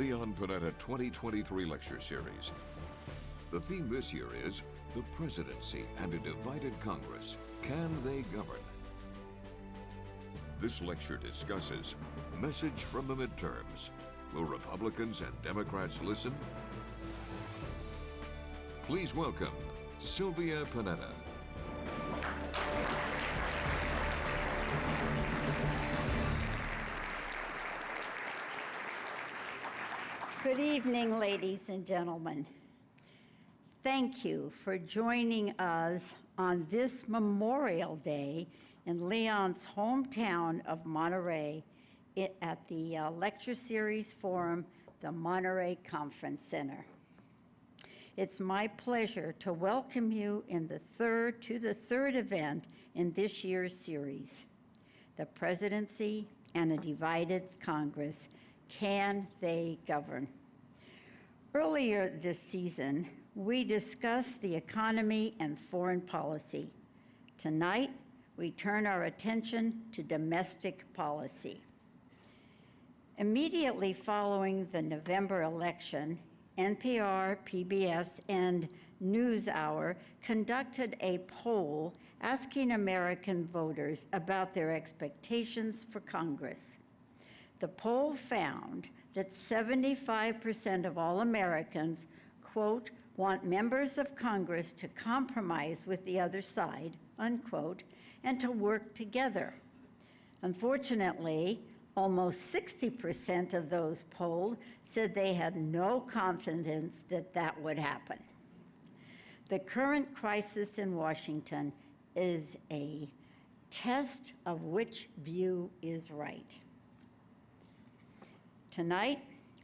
Leon Panetta 2023 Lecture Series. The theme this year is The Presidency and a Divided Congress. Can they govern? This lecture discusses Message from the Midterms. Will Republicans and Democrats listen? Please welcome Sylvia Panetta. Good evening, ladies and gentlemen. Thank you for joining us on this Memorial Day in Leon's hometown of Monterey at the Lecture Series Forum, the Monterey Conference Center. It's my pleasure to welcome you to the third event in this year's series, The Presidency and a Divided Congress. Can they govern? Earlier this season, we discussed the economy and foreign policy. Tonight, we turn our attention to domestic policy. Immediately following the November election, NPR, PBS, and NewsHour conducted a poll asking American voters about their expectations for Congress. The poll found that 75% of all Americans, quote, want members of Congress to compromise with the other side, unquote, and to work together. Unfortunately, almost 60% of those polled said they had no confidence that that would happen. The current crisis in Washington is a test of which view is right. Tonight,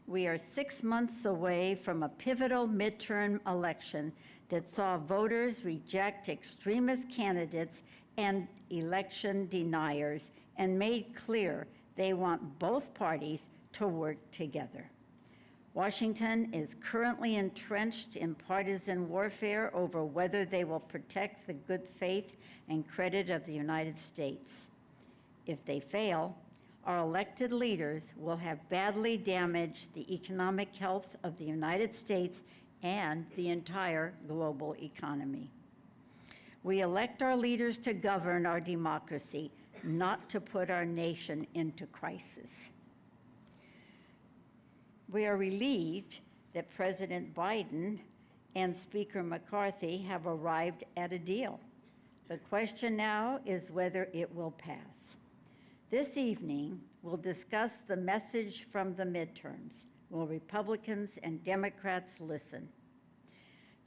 we are 6 months away from a pivotal midterm election that saw voters reject extremist candidates and election deniers and made clear they want both parties to work together. Washington is currently entrenched in partisan warfare over whether they will protect the good faith and credit of the United States. If they fail, our elected leaders will have badly damaged the economic health of the United States and the entire global economy. We elect our leaders to govern our democracy, not to put our nation into crisis. We are relieved that President Biden and Speaker McCarthy have arrived at a deal. The question now is whether it will pass. This evening, we'll discuss the message from the midterms. Will Republicans and Democrats listen?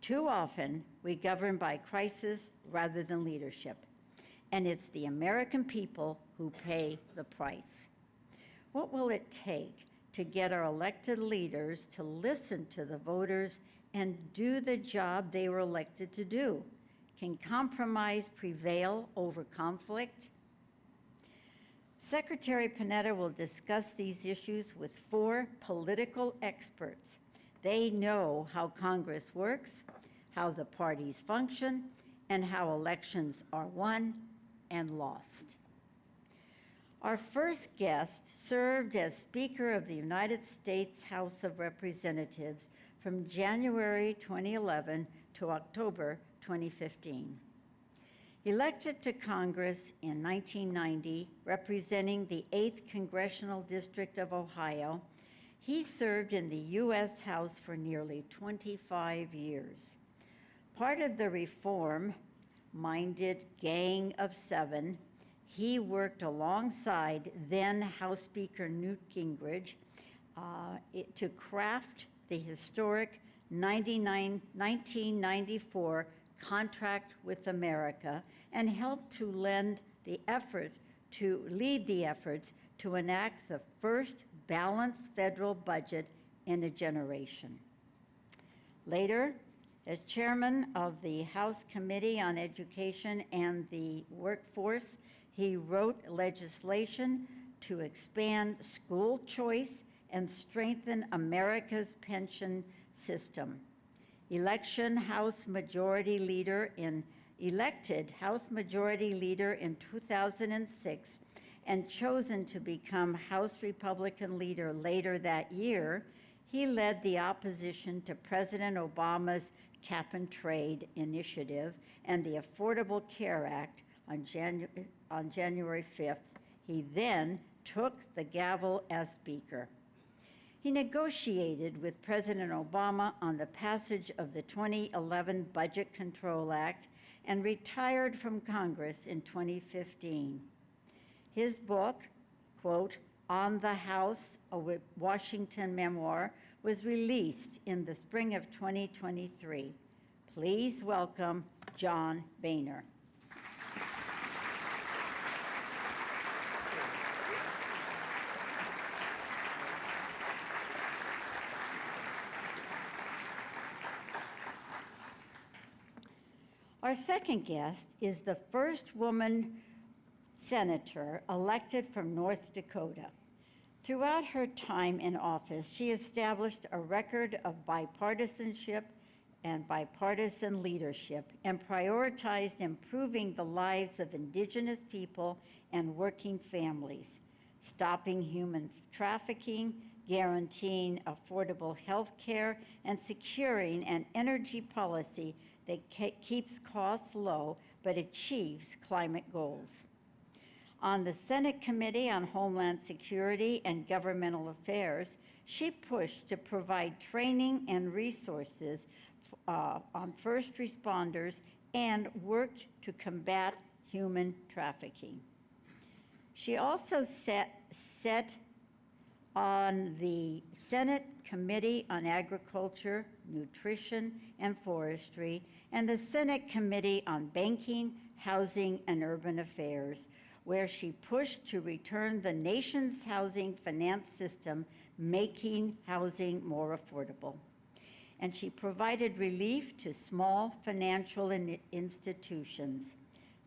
Too often, we govern by crisis rather than leadership, and it's the American people who pay the price. What will it take to get our elected leaders to listen to the voters and do the job they were elected to do? Can compromise prevail over conflict? Secretary Panetta will discuss these issues with 4 political experts. They know how Congress works, how the parties function, and how elections are won and lost. Our first guest served as Speaker of the United States House of Representatives from January 2011 to October 2015. Elected to Congress in 1990, representing the 8th Congressional District of Ohio, he served in the U.S. House for nearly 25 years. Part of the reform-minded Gang of 7, he worked alongside then House Speaker Newt Gingrich to craft the historic 1994 Contract with America and helped to lead the efforts to enact the first balanced federal budget in a generation. Later, as chairman of the House Committee on Education and the Workforce, he wrote legislation to expand school choice and strengthen America's pension system. Elected House Majority Leader in 2006 and chosen to become House Republican leader later that year, He led the opposition to President Obama's Cap and Trade initiative and the Affordable Care Act on January 5th. He then took the gavel as Speaker. He negotiated with President Obama on the passage of the 2011 Budget Control Act and retired from Congress in 2015. His book, quote, On the House, a Washington memoir, was released in the spring of 2023. Please welcome John Boehner. Our second guest is the first woman senator elected from North Dakota. Throughout her time in office, she established a record of bipartisanship and bipartisan leadership and prioritized improving the lives of Indigenous people and working families, stopping human trafficking, guaranteeing affordable health care, and securing an energy policy that keeps costs low but achieves climate goals. On the Senate Committee on Homeland Security and Governmental Affairs, she pushed to provide training and resources on first responders and worked to combat human trafficking. She also sat on the Senate Committee on Agriculture, Nutrition, and Forestry, and the Senate Committee on Banking, Housing, and Urban Affairs, where she pushed to return the nation's housing finance system, making housing more affordable. And she provided relief to small financial institutions.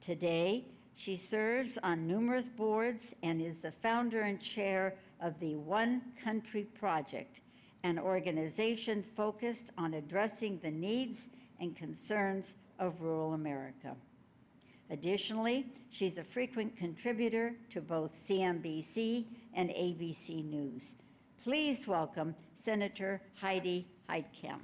Today, she serves on numerous boards and is the founder and chair of the One Country Project, an organization focused on addressing the needs and concerns of rural America. Additionally, she's a frequent contributor to both CNBC and ABC News. Please welcome Senator Heidi Heitkamp.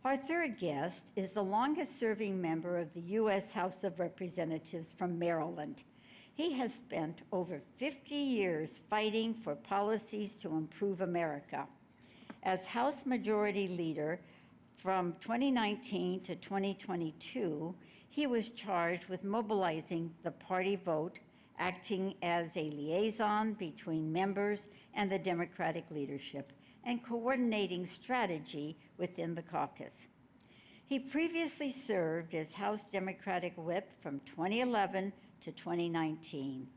Our third guest is the longest-serving member of the U.S. House of Representatives from Maryland. He has spent over 50 years fighting for policies to improve America. As House Majority Leader from 2019 to 2022, he was charged with mobilizing the party vote, acting as a liaison between members and the Democratic leadership, and coordinating strategy within the caucus. He previously served as House Democratic Whip from 2011 to 2019.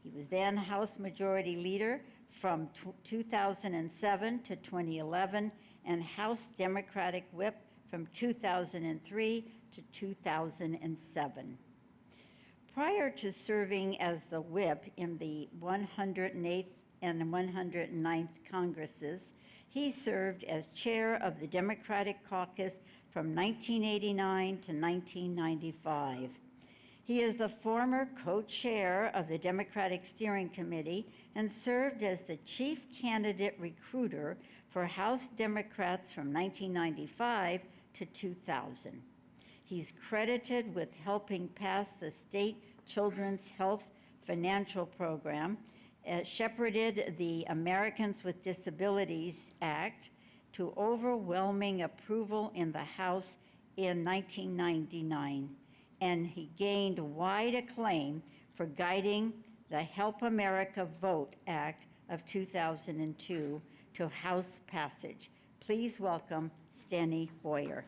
He was then House Majority Leader from 2007 to 2011 and House Democratic Whip from 2003 to 2007. Prior to serving as the whip in the 108th and 109th Congresses, he served as chair of the Democratic Caucus from 1989 to 1995. He is the former co-chair of the Democratic Steering Committee and served as the chief candidate recruiter for House Democrats from 1995 to 2000. He's credited with helping pass the state Children's Health Financial Program, shepherded the Americans with Disabilities Act to overwhelming approval in the House in 1999, and he gained wide acclaim for guiding the Help America Vote Act of 2002 to House passage. Please welcome Steny Hoyer.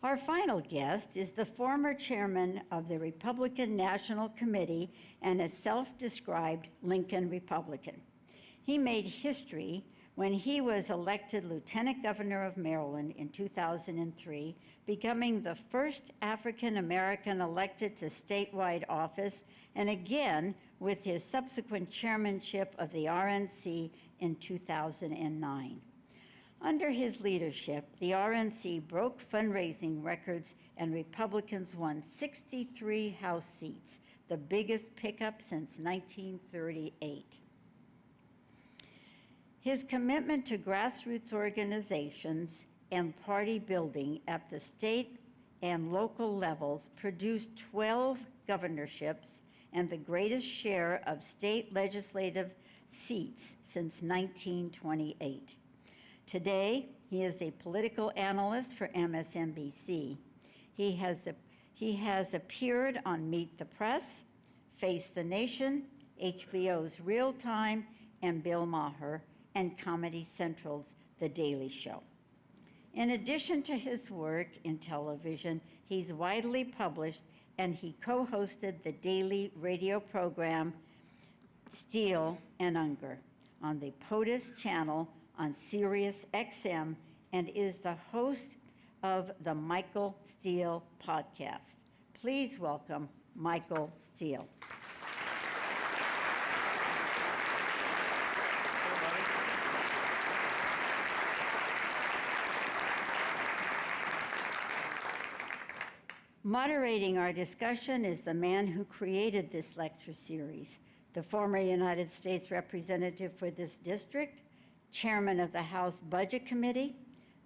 Our final guest is the former chairman of the Republican National Committee and a self-described Lincoln Republican. He made history when he was elected Lieutenant Governor of Maryland in 2003, becoming the first African American elected to statewide office, and again with his subsequent chairmanship of the RNC in 2009. Under his leadership, the RNC broke fundraising records and Republicans won 63 House seats, the biggest pickup since 1938. His commitment to grassroots organizations and party building at the state and local levels produced 12 governorships and the greatest share of state legislative seats since 1928. Today, he is a political analyst for MSNBC. He has appeared on Meet the Press, Face the Nation, HBO's Real Time, and Bill Maher, and Comedy Central's The Daily Show. In addition to his work in television, he's widely published, and he co-hosted the daily radio program Steele and Unger on the POTUS channel on Sirius XM, and is the host of the Michael Steele podcast. Please welcome Michael Steele. Moderating our discussion is the man who created this lecture series, the former United States Representative for this district, Chairman of the House Budget Committee,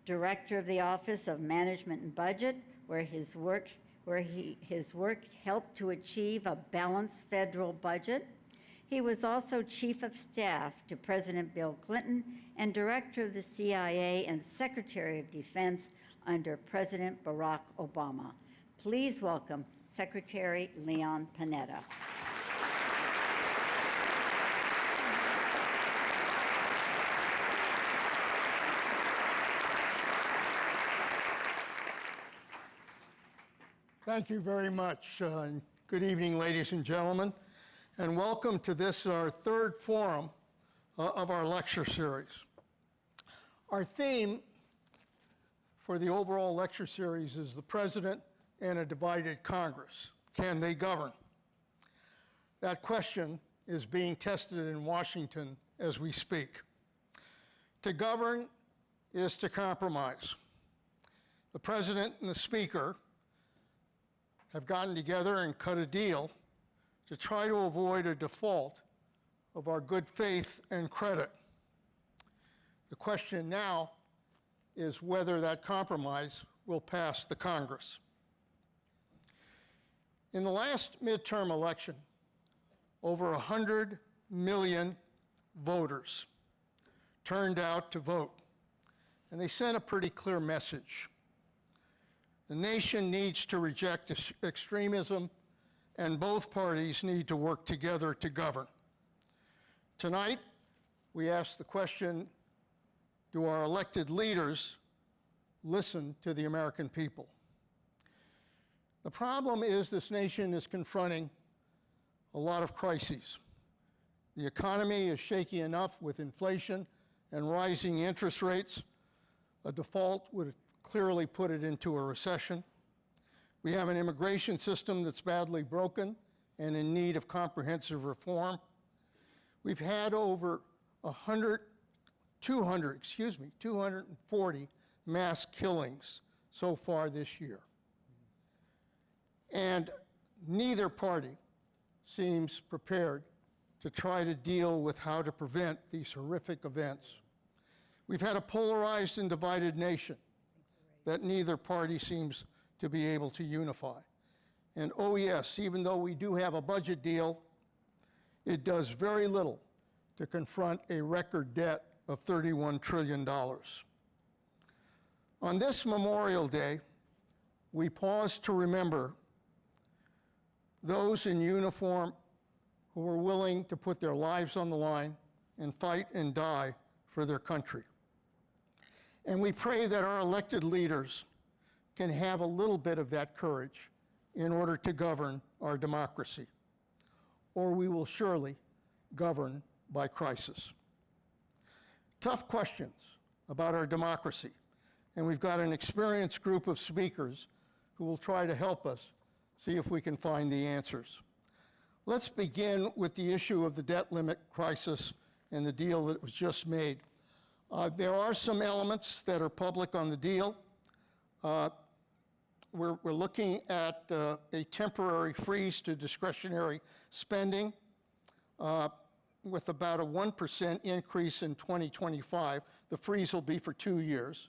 Director of the Office of Management and Budget, where his work helped to achieve a balanced federal budget. He was also Chief of Staff to President Bill Clinton and Director of the CIA and Secretary of Defense under President Barack Obama. Please welcome Secretary Leon Panetta. Thank you very much. Good evening, ladies and gentlemen, and welcome to this, our third forum of our lecture series. Our theme for the overall lecture series is the President and a Divided Congress. Can they govern? That question is being tested in Washington as we speak. To govern is to compromise. The President and the Speaker have gotten together and cut a deal to try to avoid a default of our good faith and credit. The question now is whether that compromise will pass the Congress. In the last midterm election, over 100 million voters turned out to vote, and they sent a pretty clear message. The nation needs to reject extremism, and both parties need to work together to govern. Tonight, we ask the question, do our elected leaders listen to the American people? The problem is this nation is confronting a lot of crises. The economy is shaky enough with inflation and rising interest rates. A default would clearly put it into a recession. We have an immigration system that's badly broken and in need of comprehensive reform. We've had over 240 mass killings so far this year. And neither party seems prepared to try to deal with how to prevent these horrific events. We've had a polarized and divided nation that neither party seems to be able to unify. And oh yes, even though we do have a budget deal, it does very little to confront a record debt of $31 trillion. On this Memorial Day, we pause to remember those in uniform who were willing to put their lives on the line and fight and die for their country. And we pray that our elected leaders can have a little bit of that courage in order to govern our democracy, or we will surely govern by crisis. Tough questions about our democracy, and we've got an experienced group of speakers who will try to help us see if we can find the answers. Let's begin with the issue of the debt limit crisis and the deal that was just made. There are some elements that are public on the deal. We're looking at a temporary freeze to discretionary spending with about a 1% increase in 2025. The freeze will be for 2 years.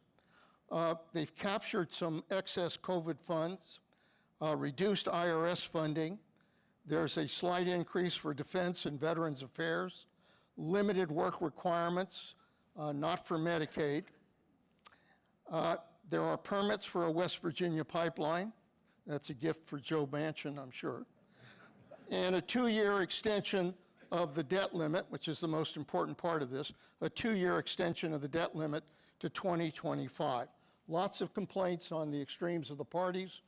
They've captured some excess COVID funds, reduced IRS funding. There's a slight increase for Defense and Veterans Affairs, limited work requirements, not for Medicaid. There are permits for a West Virginia pipeline. That's a gift for Joe Manchin, I'm sure. And a 2-year extension of the debt limit, which is the most important part of this, a 2-year extension of the debt limit to 2025. Lots of complaints on the extremes of the parties.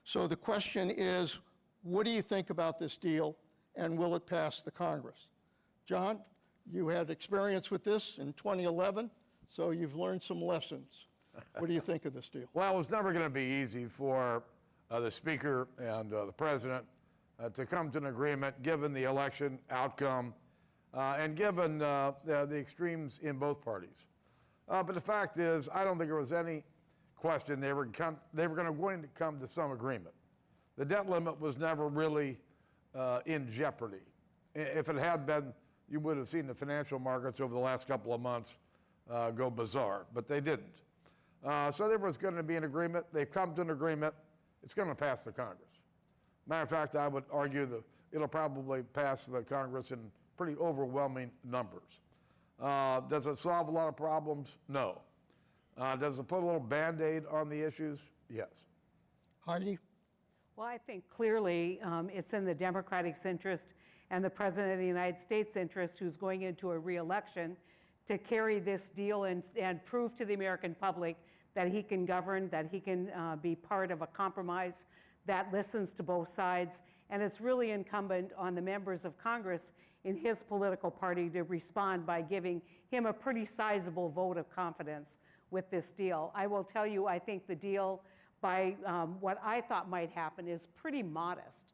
So the question is, what do you think about this deal, and will it pass the Congress? John, you had experience with this in 2011, so you've learned some lessons. What do you think of this deal? Well, it was never going to be easy for the Speaker and the President to come to an agreement given the election outcome and given the extremes in both parties. But the fact is, I don't think there was any question they were going to come to some agreement. The debt limit was never really in jeopardy. If it had been, you would have seen the financial markets over the last couple of months go bizarre, but they didn't. So there was going to be an agreement. They've come to an agreement. It's going to pass the Congress. Matter of fact, I would argue that it'll probably pass the Congress in pretty overwhelming numbers. Does it solve a lot of problems? No. Does it put a little Band-Aid on the issues? Yes. Heidi? Well, I think clearly it's in the Democratic's interest and the President of the United States' interest, who's going into a reelection, to carry this deal and prove to the American public that he can govern, that he can be part of a compromise that listens to both sides. And it's really incumbent on the members of Congress in his political party to respond by giving him a pretty sizable vote of confidence with this deal. I will tell you, I think the deal, by what I thought might happen, is pretty modest.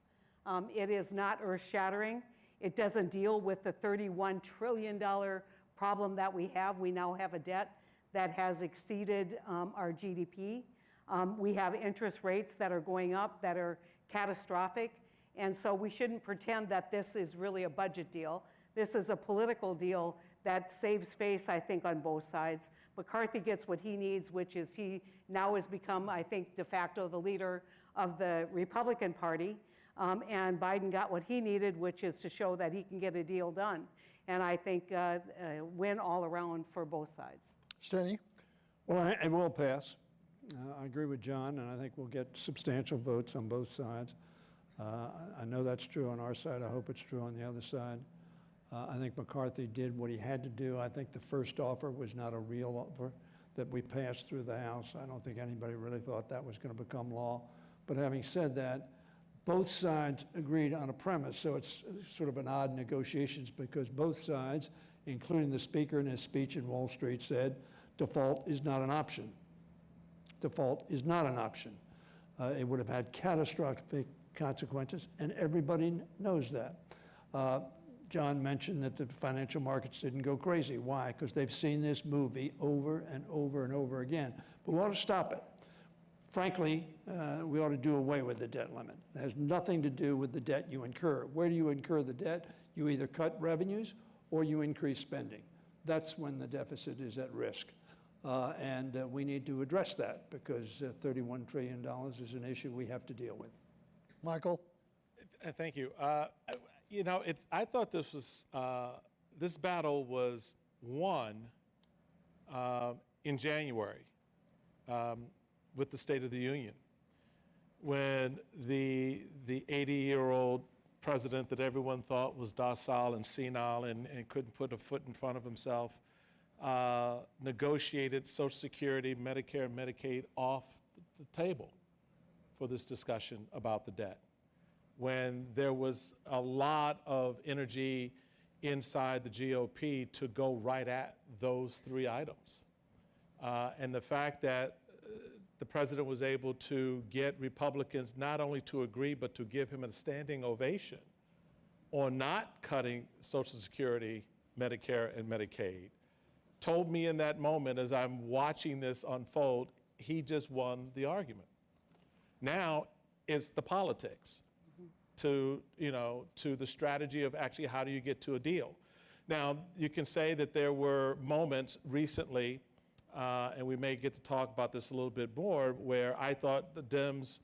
It is not earth-shattering. It doesn't deal with the $31 trillion problem that we have. We now have a debt that has exceeded our GDP. We have interest rates that are going up that are catastrophic. And so we shouldn't pretend that this is really a budget deal. This is a political deal that saves face, I think, on both sides. McCarthy gets what he needs, which is he now has become, I think, de facto the leader of the Republican Party. And Biden got what he needed, which is to show that he can get a deal done. And I think win all around for both sides. Steny? Well, it will pass. I agree with John, and I think we'll get substantial votes on both sides. I know that's true on our side. I hope it's true on the other side. I think McCarthy did what he had to do. I think the first offer was not a real offer that we passed through the House. I don't think anybody really thought that was going to become law. But having said that, both sides agreed on a premise. So it's sort of an odd negotiations because both sides, including the Speaker in his speech in Wall Street, said default is not an option. Default is not an option. It would have had catastrophic consequences, and everybody knows that. John mentioned that the financial markets didn't go crazy. Why? Because they've seen this movie over and over and over again. But we ought to stop it. Frankly, we ought to do away with the debt limit. It has nothing to do with the debt you incur. Where do you incur the debt? You either cut revenues or you increase spending. That's when the deficit is at risk. And we need to address that because $31 trillion is an issue we have to deal with. Michael? Thank you. You know, I thought this was this battle was won in January with the State of the Union, when the 80-year-old president that everyone thought was docile and senile and couldn't put a foot in front of himself negotiated Social Security, Medicare, and Medicaid off the table for this discussion about the debt, when there was a lot of energy inside the GOP to go right at those three items. And the fact that the president was able to get Republicans not only to agree, but to give him a standing ovation on not cutting Social Security, Medicare, and Medicaid, told me in that moment as I'm watching this unfold, he just won the argument. Now it's the politics to the strategy of actually how do you get to a deal. Now, you can say that there were moments recently, and we may get to talk about this a little bit more, where I thought the Dems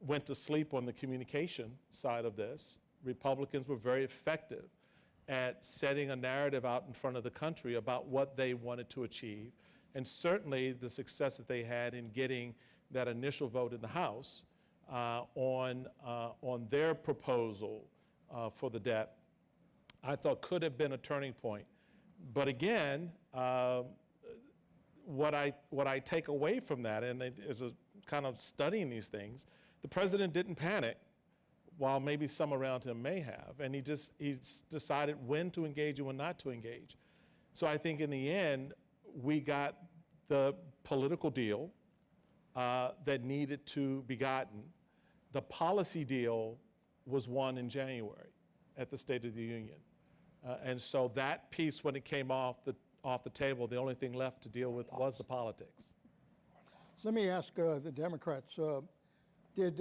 went to sleep on the communication side of this. Republicans were very effective at setting a narrative out in front of the country about what they wanted to achieve. And certainly the success that they had in getting that initial vote in the House on their proposal for the debt, I thought could have been a turning point. But again, what I take away from that, and it is a kind of studying these things, the president didn't panic, while maybe some around him may have, and he decided when to engage and when not to engage. So I think in the end, we got the political deal that needed to be gotten. The policy deal was won in January at the State of the Union. And so that piece, when it came off the table, the only thing left to deal with was the politics. Let me ask the Democrats, did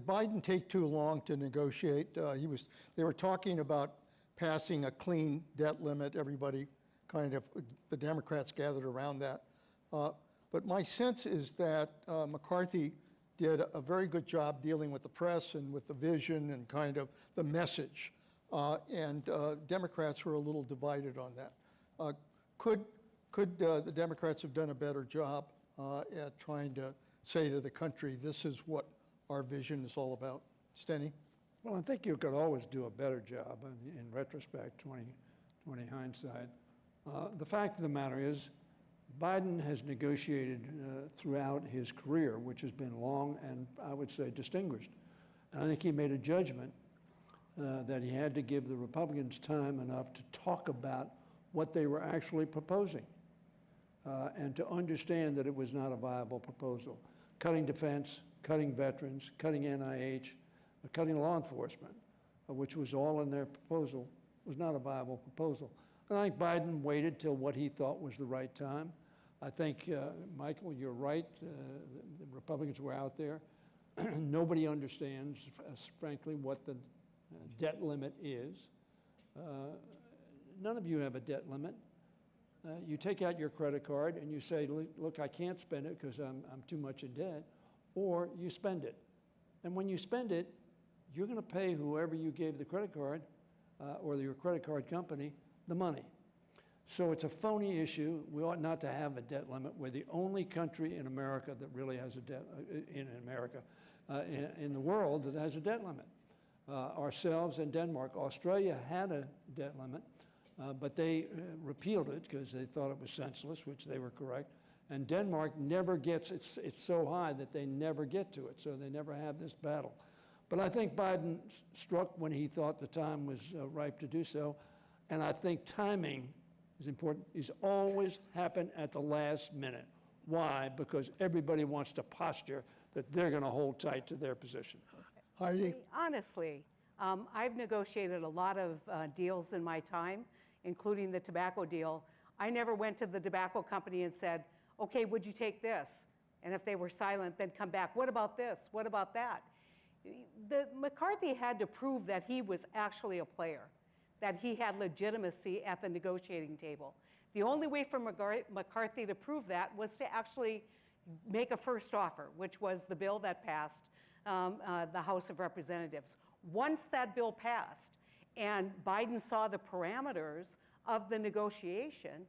Biden take too long to negotiate? They were talking about passing a clean debt limit. Everybody the Democrats gathered around that. But my sense is that McCarthy did a very good job dealing with the press and with the vision and kind of the message. And Democrats were a little divided on that. Could the Democrats have done a better job at trying to say to the country, this is what our vision is all about? Steny? Well, I think you could always do a better job in retrospect, 20 hindsight. The fact of the matter is, Biden has negotiated throughout his career, which has been long and I would say distinguished. And I think he made a judgment that he had to give the Republicans time enough to talk about what they were actually proposing and to understand that it was not a viable proposal. Cutting defense, cutting veterans, cutting NIH, cutting law enforcement, which was all in their proposal, was not a viable proposal. And I think Biden waited till what he thought was the right time. I think, Michael, you're right. The Republicans were out there. Nobody understands, frankly, what the debt limit is. None of you have a debt limit. You take out your credit card and you say, look, I can't spend it because I'm too much in debt, or you spend it. And when you spend it, you're going to pay whoever you gave the credit card or your credit card company the money. So it's a phony issue. We ought not to have a debt limit. We're the only country in America that really has a debt, in the world that has a debt limit. Ourselves and Denmark. Australia had a debt limit, but they repealed it because they thought it was senseless, which they were correct. And Denmark never gets, it's so high that they never get to it, so they never have this battle. But I think Biden struck when he thought the time was ripe to do so, and I think timing is important. It's always happened at the last minute. Why? Because everybody wants to posture that they're going to hold tight to their position. Heidi? Honestly, I've negotiated a lot of deals in my time, including the tobacco deal. I never went to the tobacco company and said, okay, would you take this? And if they were silent, then come back. What about this? What about that? McCarthy had to prove that he was actually a player, that he had legitimacy at the negotiating table. The only way for McCarthy to prove that was to actually make a first offer, which was the bill that passed the House of Representatives. Once that bill passed and Biden saw the parameters of the negotiation,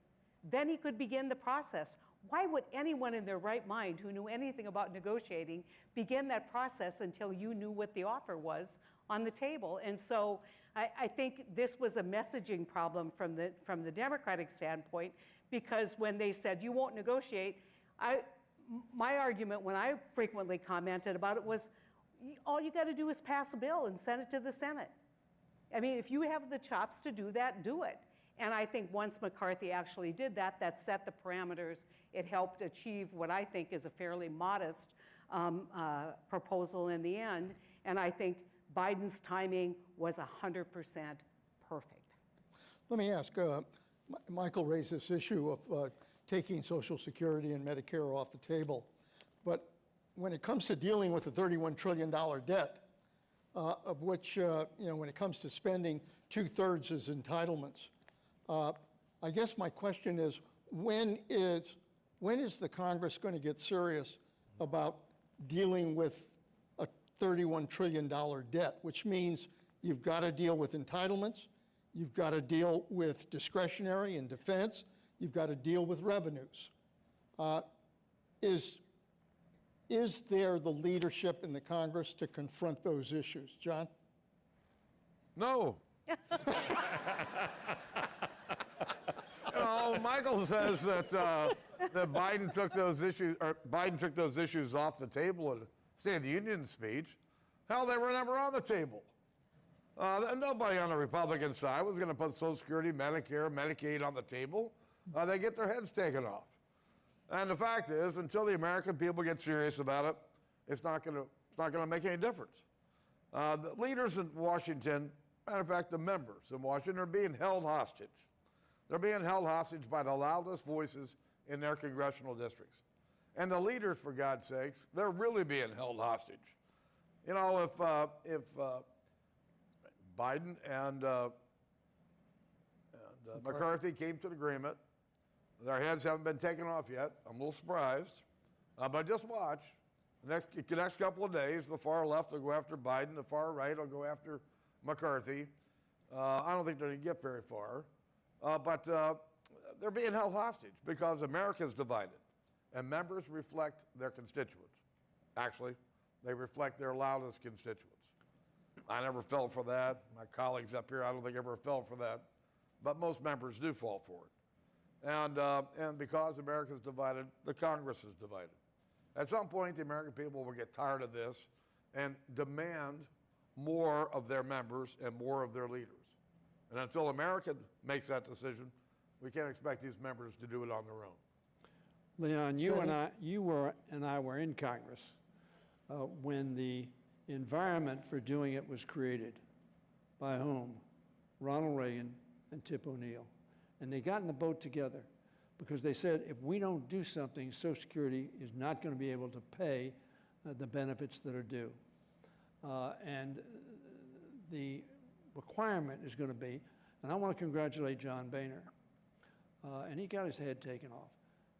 then he could begin the process. Why would anyone in their right mind who knew anything about negotiating begin that process until you knew what the offer was on the table? And so I think this was a messaging problem from the Democratic standpoint, because when they said, you won't negotiate, my argument when I frequently commented about it was, all you got to do is pass a bill and send it to the Senate. I mean, if you have the chops to do that, do it. And I think once McCarthy actually did that, that set the parameters. It helped achieve what I think is a fairly modest proposal in the end. And I think Biden's timing was 100% perfect. Let me ask, Michael raised this issue of taking Social Security and Medicare off the table. But when it comes to dealing with the $31 trillion debt, of which, when it comes to spending, 2/3 is entitlements, I guess my question is, when is the Congress going to get serious about dealing with a $31 trillion debt, which means you've got to deal with entitlements, you've got to deal with discretionary and defense, you've got to deal with revenues. Is there the leadership in the Congress to confront those issues? John? No. Michael says that Biden took those issues off the table in State of the Union speech. Hell, they were never on the table. Nobody on the Republican side was going to put Social Security, Medicare, Medicaid on the table. They get their heads taken off. And the fact is, until the American people get serious about it, it's not going to make any difference. The leaders in Washington, matter of fact, the members in Washington are being held hostage. They're being held hostage by the loudest voices in their congressional districts. And the leaders, for God's sakes, they're really being held hostage. You know, if Biden and McCarthy came to an agreement, their heads haven't been taken off yet. I'm a little surprised. But just watch. The next couple of days, the far left will go after Biden. The far right will go after McCarthy. I don't think they're going to get very far. But they're being held hostage because America's divided. And members reflect their constituents. Actually, they reflect their loudest constituents. I never fell for that. My colleagues up here, I don't think ever fell for that. But most members do fall for it. And because America's divided, the Congress is divided. At some point, the American people will get tired of this and demand more of their members and more of their leaders. And until America makes that decision, we can't expect these members to do it on their own. Leon, you and I were in Congress when the environment for doing it was created. By whom? Ronald Reagan and Tip O'Neill. And they got in the boat together because they said, if we don't do something, Social Security is not going to be able to pay the benefits that are due. And the requirement is going to be, and I want to congratulate John Boehner, and he got his head taken off.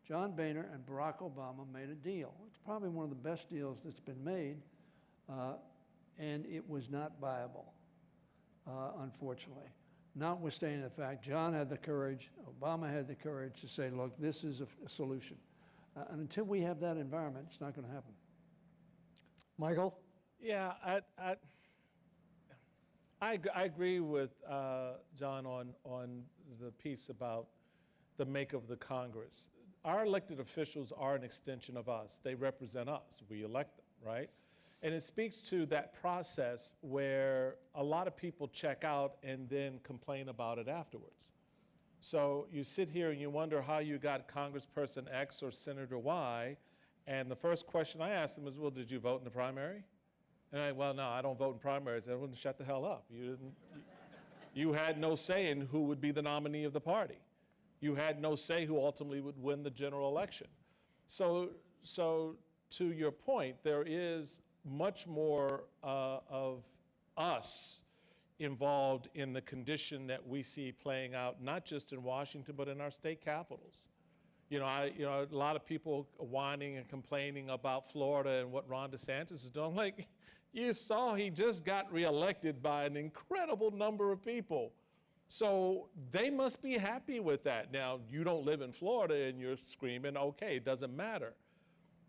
John Boehner and Barack Obama made a deal. It's probably one of the best deals that's been made, and it was not viable, unfortunately. Notwithstanding the fact, John had the courage, Obama had the courage to say, look, this is a solution. And until we have that environment, it's not going to happen. Michael? Yeah, I agree with John on the piece about the makeup of the Congress. Our elected officials are an extension of us. They represent us. We elect them, right? And it speaks to that process where a lot of people check out and then complain about it afterwards. So you sit here and you wonder how you got Congressperson X or Senator Y, and the first question I ask them is, well, did you vote in the primary? And well, no, I don't vote in primaries. Everyone shut the hell up. You had no say in who would be the nominee of the party. You had no say who ultimately would win the general election. So to your point, there is much more of us involved in the condition that we see playing out, not just in Washington, but in our state capitals. A lot of people whining and complaining about Florida and what Ron DeSantis is doing. Like, you saw he just got reelected by an incredible number of people. So they must be happy with that. Now, you don't live in Florida and you're screaming, okay, it doesn't matter.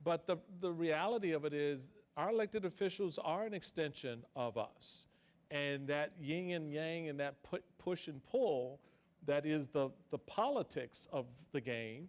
But the reality of it is our elected officials are an extension of us. And that yin and yang and that push and pull, that is the politics of the game,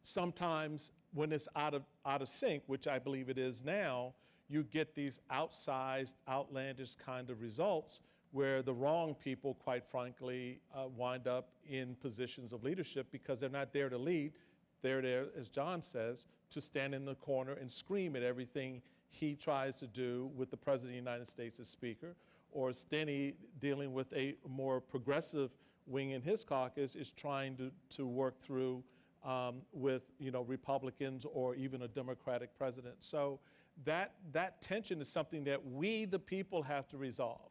sometimes when it's out of sync, which I believe it is now, you get these outsized, outlandish kind of results where the wrong people, quite frankly, wind up in positions of leadership because they're not there to lead. They're there, as John says, to stand in the corner and scream at everything he tries to do with the President of the United States as Speaker, or Steny, dealing with a more progressive wing in his caucus, is trying to work through with Republicans or even a Democratic president. So that tension is something that we, the people, have to resolve.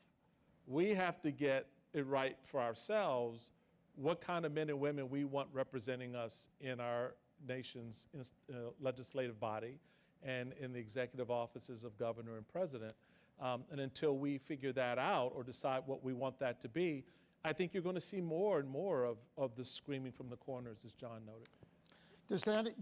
We have to get it right for ourselves, what kind of men and women we want representing us in our nation's legislative body and in the executive offices of governor and president. And until we figure that out or decide what we want that to be, I think you're going to see more and more of the screaming from the corners, as John noted.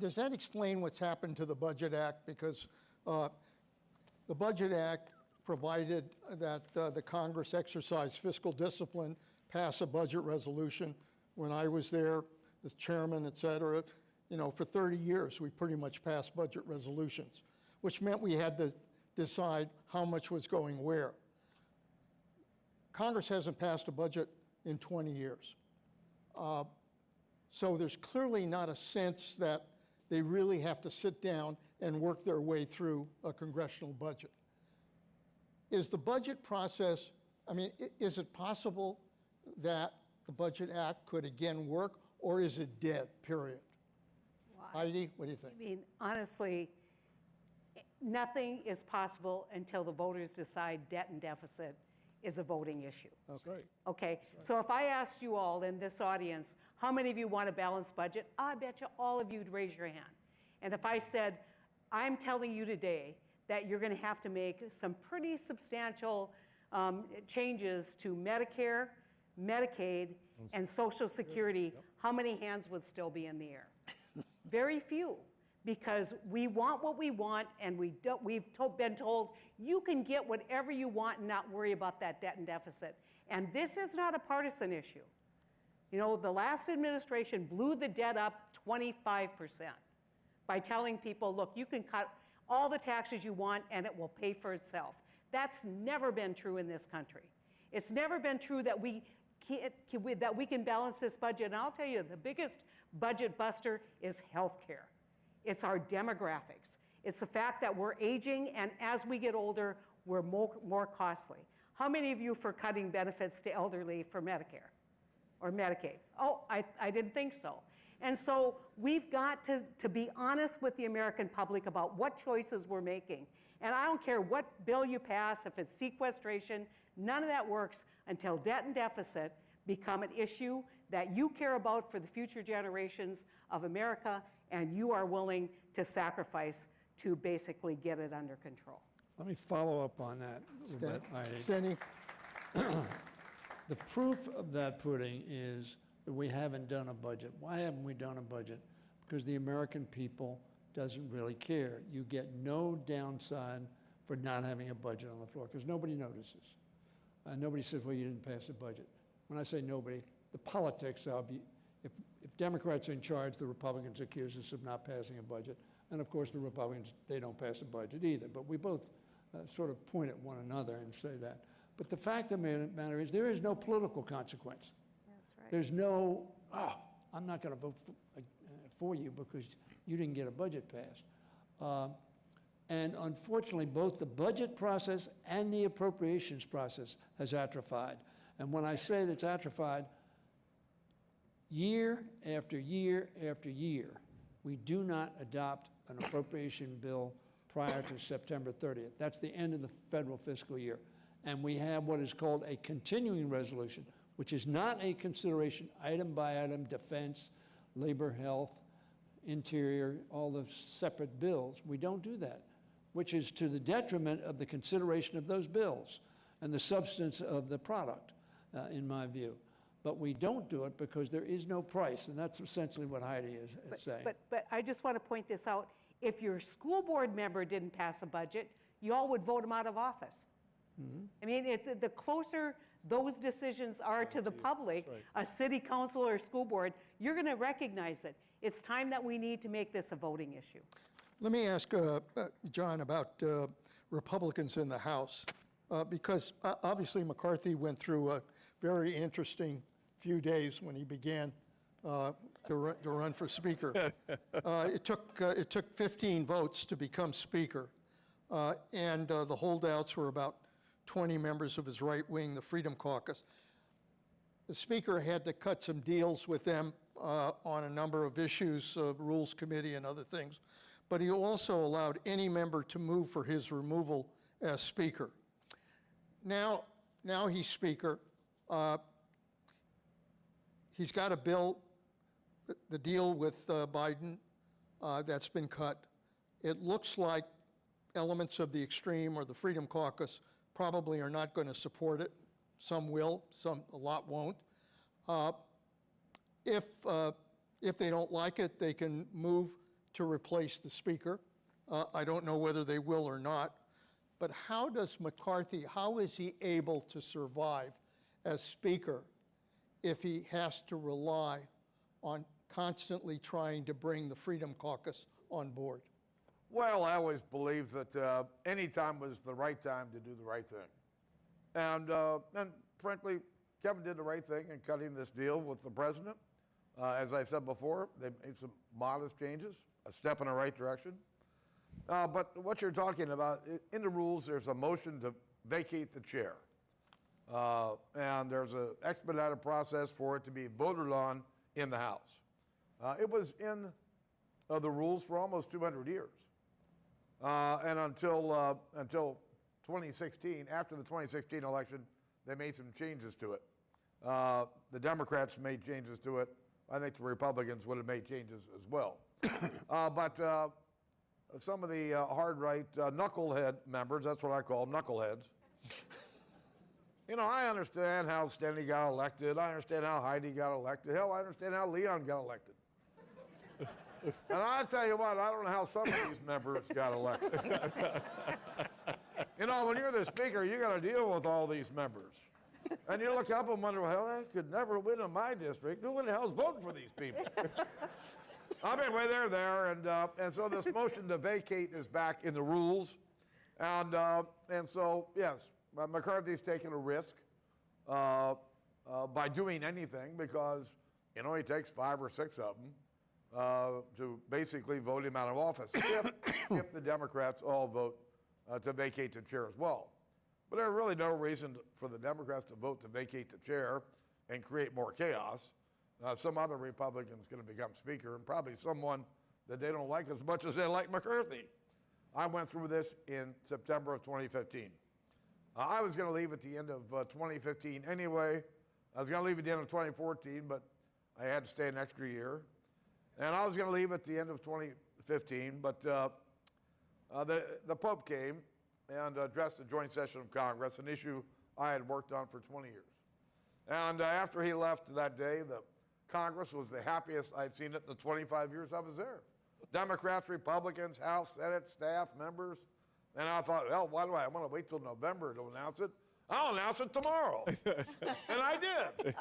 Does that explain what's happened to the Budget Act? Because the Budget Act provided that the Congress exercise fiscal discipline, pass a budget resolution. When I was there, the chairman, et cetera, for 30 years, we pretty much passed budget resolutions, which meant we had to decide how much was going where. Congress hasn't passed a budget in 20 years. So there's clearly not a sense that they really have to sit down and work their way through a congressional budget. Is the budget process, is it possible that the Budget Act could again work, or is it dead, period? Heidi, what do you think? Honestly, nothing is possible until the voters decide debt and deficit is a voting issue. That's right. Okay, so if I asked you all in this audience, how many of you want a balanced budget? I bet you all of you would raise your hand. And if I said, I'm telling you today that you're going to have to make some pretty substantial changes to Medicare, Medicaid, and Social Security, how many hands would still be in the air? Very few, because we want what we want, and we've been told you can get whatever you want and not worry about that debt and deficit. And this is not a partisan issue. The last administration blew the debt up 25% by telling people, look, you can cut all the taxes you want and it will pay for itself. That's never been true in this country. It's never been true that we can balance this budget. And I'll tell you, the biggest budget buster is healthcare. It's our demographics. It's the fact that we're aging, and as we get older, we're more costly. How many of you for cutting benefits to elderly for Medicare or Medicaid? Oh, I didn't think so. And so we've got to be honest with the American public about what choices we're making. And I don't care what bill you pass, if it's sequestration, none of that works until debt and deficit become an issue that you care about for the future generations of America, and you are willing to sacrifice to basically get it under control. Let me follow up on that a little bit, Heidi. Steny? The proof of that pudding is that we haven't done a budget. Why haven't we done a budget? Because the American people doesn't really care. You get no downside for not having a budget on the floor, because nobody notices. Nobody says, well, you didn't pass a budget. When I say nobody, the politics of, if Democrats are in charge, the Republicans accuse us of not passing a budget. And of course, the Republicans, they don't pass a budget either. But we both sort of point at one another and say that. But the fact of the matter is, there is no political consequence. That's right. There's no, I'm not going to vote for you because you didn't get a budget passed. And unfortunately, both the budget process and the appropriations process has atrophied. And when I say that's atrophied, year after year after year, we do not adopt an appropriation bill prior to September 30th. That's the end of the federal fiscal year. And we have what is called a continuing resolution, which is not a consideration item by item, defense, labor, health, interior, all the separate bills. We don't do that, which is to the detriment of the consideration of those bills and the substance of the product, in my view. But we don't do it because there is no price, and that's essentially what Heidi is saying. But I just want to point this out. If your school board member didn't pass a budget, you all would vote him out of office. Mm-hmm. I mean, it's the closer those decisions are to the public, right, a city council or school board, you're going to recognize it. It's time that we need to make this a voting issue. Let me ask John about Republicans in the House, because obviously McCarthy went through a very interesting few days when he began to run for Speaker. It took 15 votes to become Speaker, and the holdouts were about 20 members of his right wing, the Freedom Caucus. The Speaker had to cut some deals with them on a number of issues, Rules Committee and other things, but he also allowed any member to move for his removal as Speaker. Now he's Speaker. He's got a bill, the deal with Biden, that's been cut. It looks like elements of the extreme or the Freedom Caucus probably are not going to support it. Some will, a lot won't. If they don't like it, they can move to replace the Speaker. I don't know whether they will or not. But how does McCarthy, how is he able to survive as Speaker if he has to rely on constantly trying to bring the Freedom Caucus on board? Well, I always believed that any time was the right time to do the right thing. And frankly, Kevin did the right thing in cutting this deal with the president. As I said before, they made some modest changes, a step in the right direction. But what you're talking about, in the rules, there's a motion to vacate the chair. And there's an expedited process for it to be voted on in the House. It was in the rules for almost 200 years. And until 2016, after the 2016 election, they made some changes to it. The Democrats made changes to it. I think the Republicans would have made changes as well. But some of the hard right knucklehead members, that's what I call them, knuckleheads. You know, I understand how Steny got elected. I understand how Heidi got elected. Hell, I understand how Leon got elected. And I tell you what, I don't know how some of these members got elected. You know, when you're the Speaker, you got to deal with all these members. And you look up and wonder, well, I could never win in my district. Who in the hell's voting for these people? Anyway, they're there, and so this motion to vacate is back in the rules. And so, yes, McCarthy's taking a risk by doing anything because, you know, he takes 5 or 6 of them to basically vote him out of office if the Democrats all vote to vacate the chair as well. But there's really no reason for the Democrats to vote to vacate the chair and create more chaos. Some other Republican's going to become Speaker, and probably someone that they don't like as much as they like McCarthy. I went through this in September of 2015. I was going to leave at the end of 2015 anyway. I was going to leave at the end of 2014, but I had to stay an extra year. And I was going to leave at the end of 2015, but the Pope came and addressed the joint session of Congress, an issue I had worked on for 20 years. And after he left that day, the Congress was the happiest I'd seen it in the 25 years I was there. Democrats, Republicans, House, Senate, staff, members. And I thought, well, why do I want to wait till November to announce it? I'll announce it tomorrow. And I did.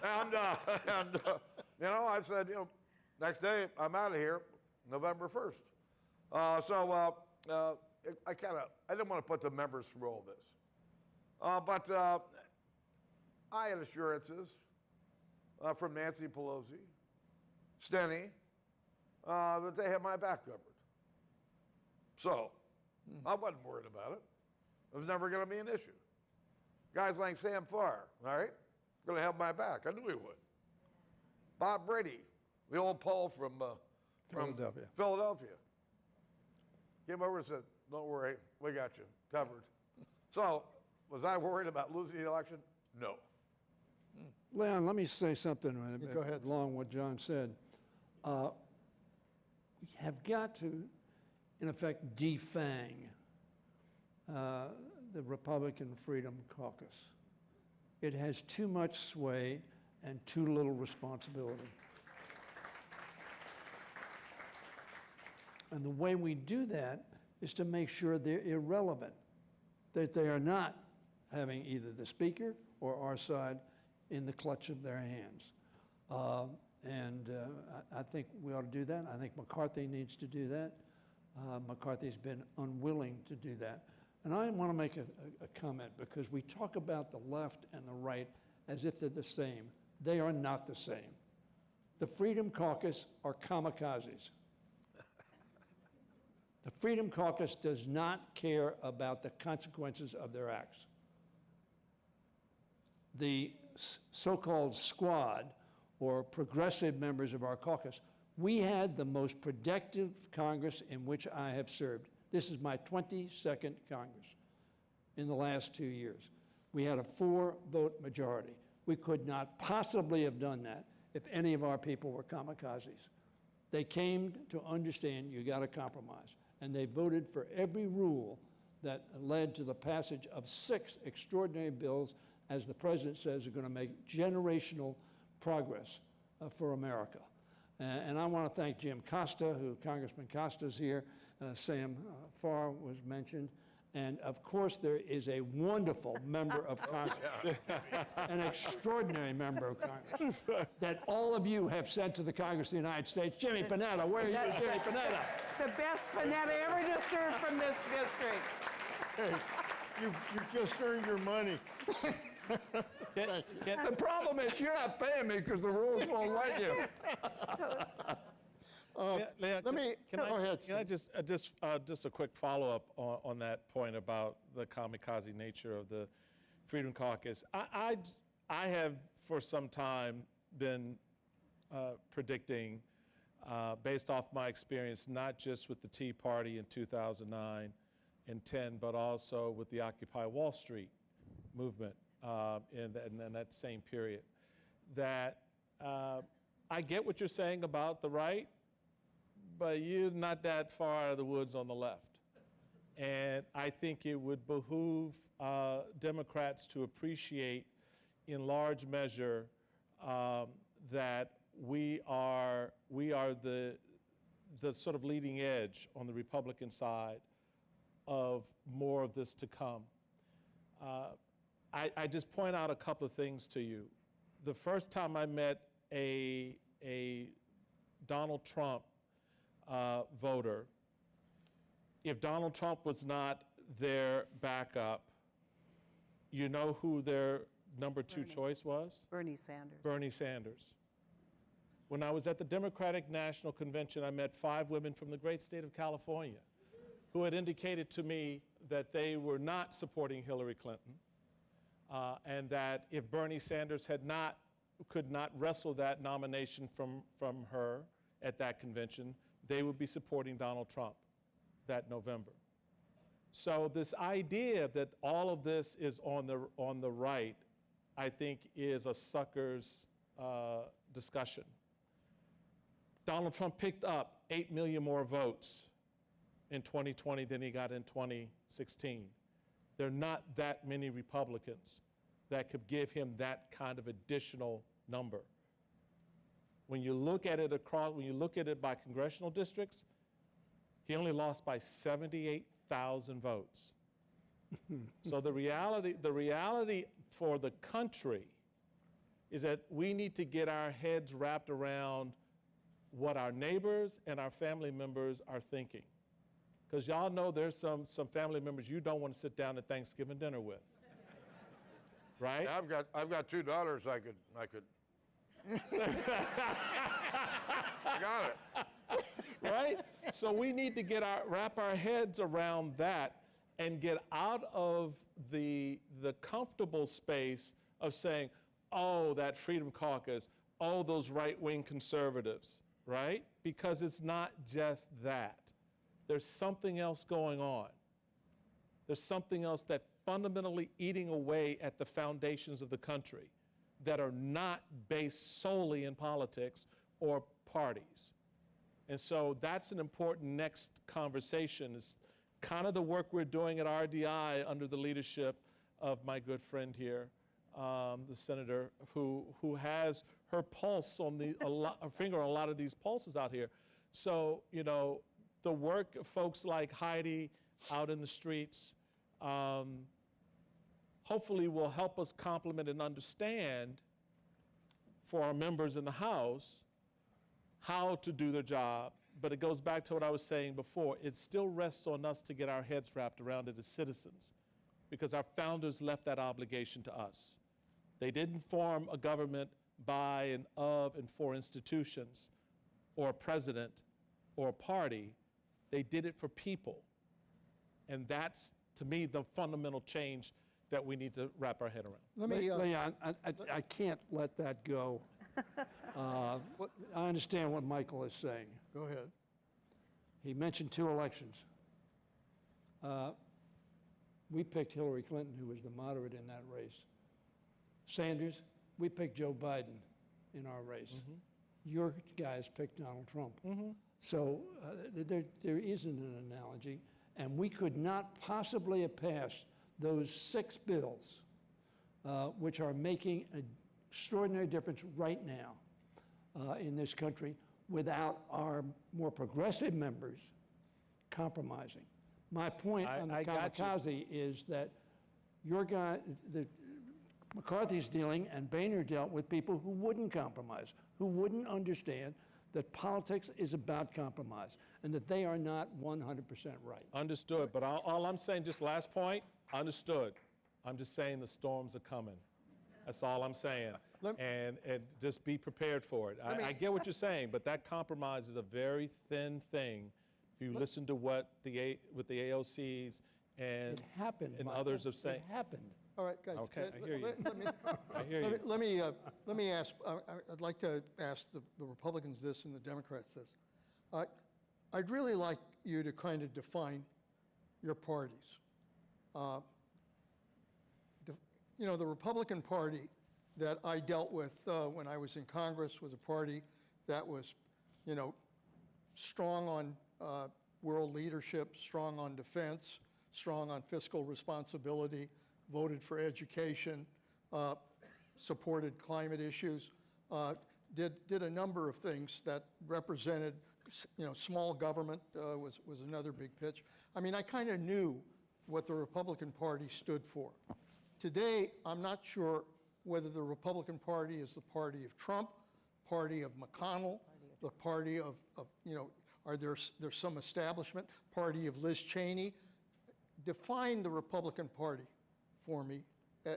And you know, I said, you know, next day I'm out of here, November 1st. I didn't want to put the members through all this. But I had assurances from Nancy Pelosi, Steny, that they had my back covered. So I wasn't worried about it. It was never going to be an issue. Guys like Sam Farr, all right, going to have my back. I knew he would. Bob Brady, the old Paul from Philadelphia, came over and said, don't worry, we got you covered. So was I worried about losing the election? No. Leon, let me say something Go ahead. along what John said. We have got to, in effect, defang the Republican Freedom Caucus. It has too much sway and too little responsibility. And the way we do that is to make sure they're irrelevant, that they are not having either the Speaker or our side in the clutch of their hands. I think we ought to do that. I think McCarthy needs to do that. McCarthy's been unwilling to do that. And I want to make a comment, because we talk about the left and the right as if they're the same. They are not the same. The Freedom Caucus are kamikazes. The Freedom Caucus does not care about the consequences of their acts. The so-called squad, or progressive members of our caucus, we had the most productive Congress in which I have served. This is my 22nd Congress in the last 2 years. We had a 4-vote majority. We could not possibly have done that if any of our people were kamikazes. They came to understand you got to compromise, and they voted for every rule that led to the passage of 6 extraordinary bills, as the president says, are going to make generational progress for America. And I want to thank Jim Costa, Congressman Costa's here, Sam Farr was mentioned, and of course there is a wonderful member of Congress, an extraordinary member of Congress, that all of you have sent to the Congress of the United States. Jimmy Panetta, where are you, Jimmy Panetta? The best Panetta ever to serve from this district. Hey, you've just earned your money. The problem is you're not paying me because the rules won't let you. Let me, go ahead. Can I just a quick follow-up on that point about the kamikaze nature of the Freedom Caucus. I have for some time been predicting, based off my experience, not just with the Tea Party in 2009 and 10, but also with the Occupy Wall Street movement in that same period, that I get what you're saying about the right, but you're not that far out of the woods on the left. And I think it would behoove Democrats to appreciate in large measure that we are the sort of leading edge on the Republican side of more of this to come. I just point out a couple of things to you. The first time I met a Donald Trump voter, if Donald Trump was not their backup, you know who their number 2 choice was? Bernie Sanders. Bernie Sanders. When I was at the Democratic National Convention, I met 5 women from the great state of California who had indicated to me that they were not supporting Hillary Clinton, and that if Bernie Sanders could not wrestle that nomination from her at that convention, they would be supporting Donald Trump that November. So this idea that all of this is on the right, I think, is a sucker's discussion. Donald Trump picked up 8 million more votes in 2020 than he got in 2016. There are not that many Republicans that could give him that kind of additional number. When you look at it by congressional districts, he only lost by 78,000 votes. So the reality for the country is that we need to get our heads wrapped around what our neighbors and our family members are thinking. Because y'all know there's some family members you don't want to sit down at Thanksgiving dinner with, right? Yeah, I've got 2 daughters I could. I got it. Right? So we need to wrap our heads around that and get out of the comfortable space of saying, oh, that Freedom Caucus, oh, those right-wing conservatives, right? Because it's not just that. There's something else going on. There's something else that's fundamentally eating away at the foundations of the country that are not based solely in politics or parties. And so that's an important next conversation. It's kind of the work we're doing at RDI under the leadership of my good friend here, the senator, who has her pulse on her finger on a lot of these pulses out here. So, you know, the work of folks like Heidi out in the streets hopefully will help us complement and understand for our members in the House how to do their job but it goes back to what I was saying before. It still rests on us to get our heads wrapped around it as citizens, because our founders left that obligation to us. They didn't form a government by and of and for institutions or a president or a party. They did it for people. And that's, to me, the fundamental change that we need to wrap our head around. Let me, Leon, I can't let that go. I understand what Michael is saying. go ahead. He mentioned 2 elections. We picked Hillary Clinton, who was the moderate in that race. Sanders, we picked Joe Biden in our race. Your guys picked Donald Trump. So there isn't an analogy, and we could not possibly have passed those 6 bills, which are making an extraordinary difference right now in this country, without our more progressive members compromising. My point on the kamikaze is that your guy, McCarthy's dealing and Boehner dealt with people who wouldn't compromise, who wouldn't understand that politics is about compromise and that they are not 100% right. Understood, but all I'm saying, just last point, understood. I'm just saying the storms are coming. That's all I'm saying. And just be prepared for it. I get what you're saying, but that compromise is a very thin thing. If you listen to what the AOCs and It happened, Michael. others are saying. It happened. All right, guys. Okay, I hear you. I hear you. Let me ask, I'd like to ask the Republicans this and the Democrats this. I'd really like you to kind of define your parties. You know, the Republican Party that I dealt with when I was in Congress was a party that was, you know, strong on world leadership, strong on defense, strong on fiscal responsibility, voted for education, supported climate issues, did a number of things that represented, you know, small government was another big pitch. I mean, I kind of knew what the Republican Party stood for. Today, I'm not sure whether the Republican Party is the party of Trump, party of McConnell, the party of you know, there's some establishment, party of Liz Cheney. Define the Republican Party for me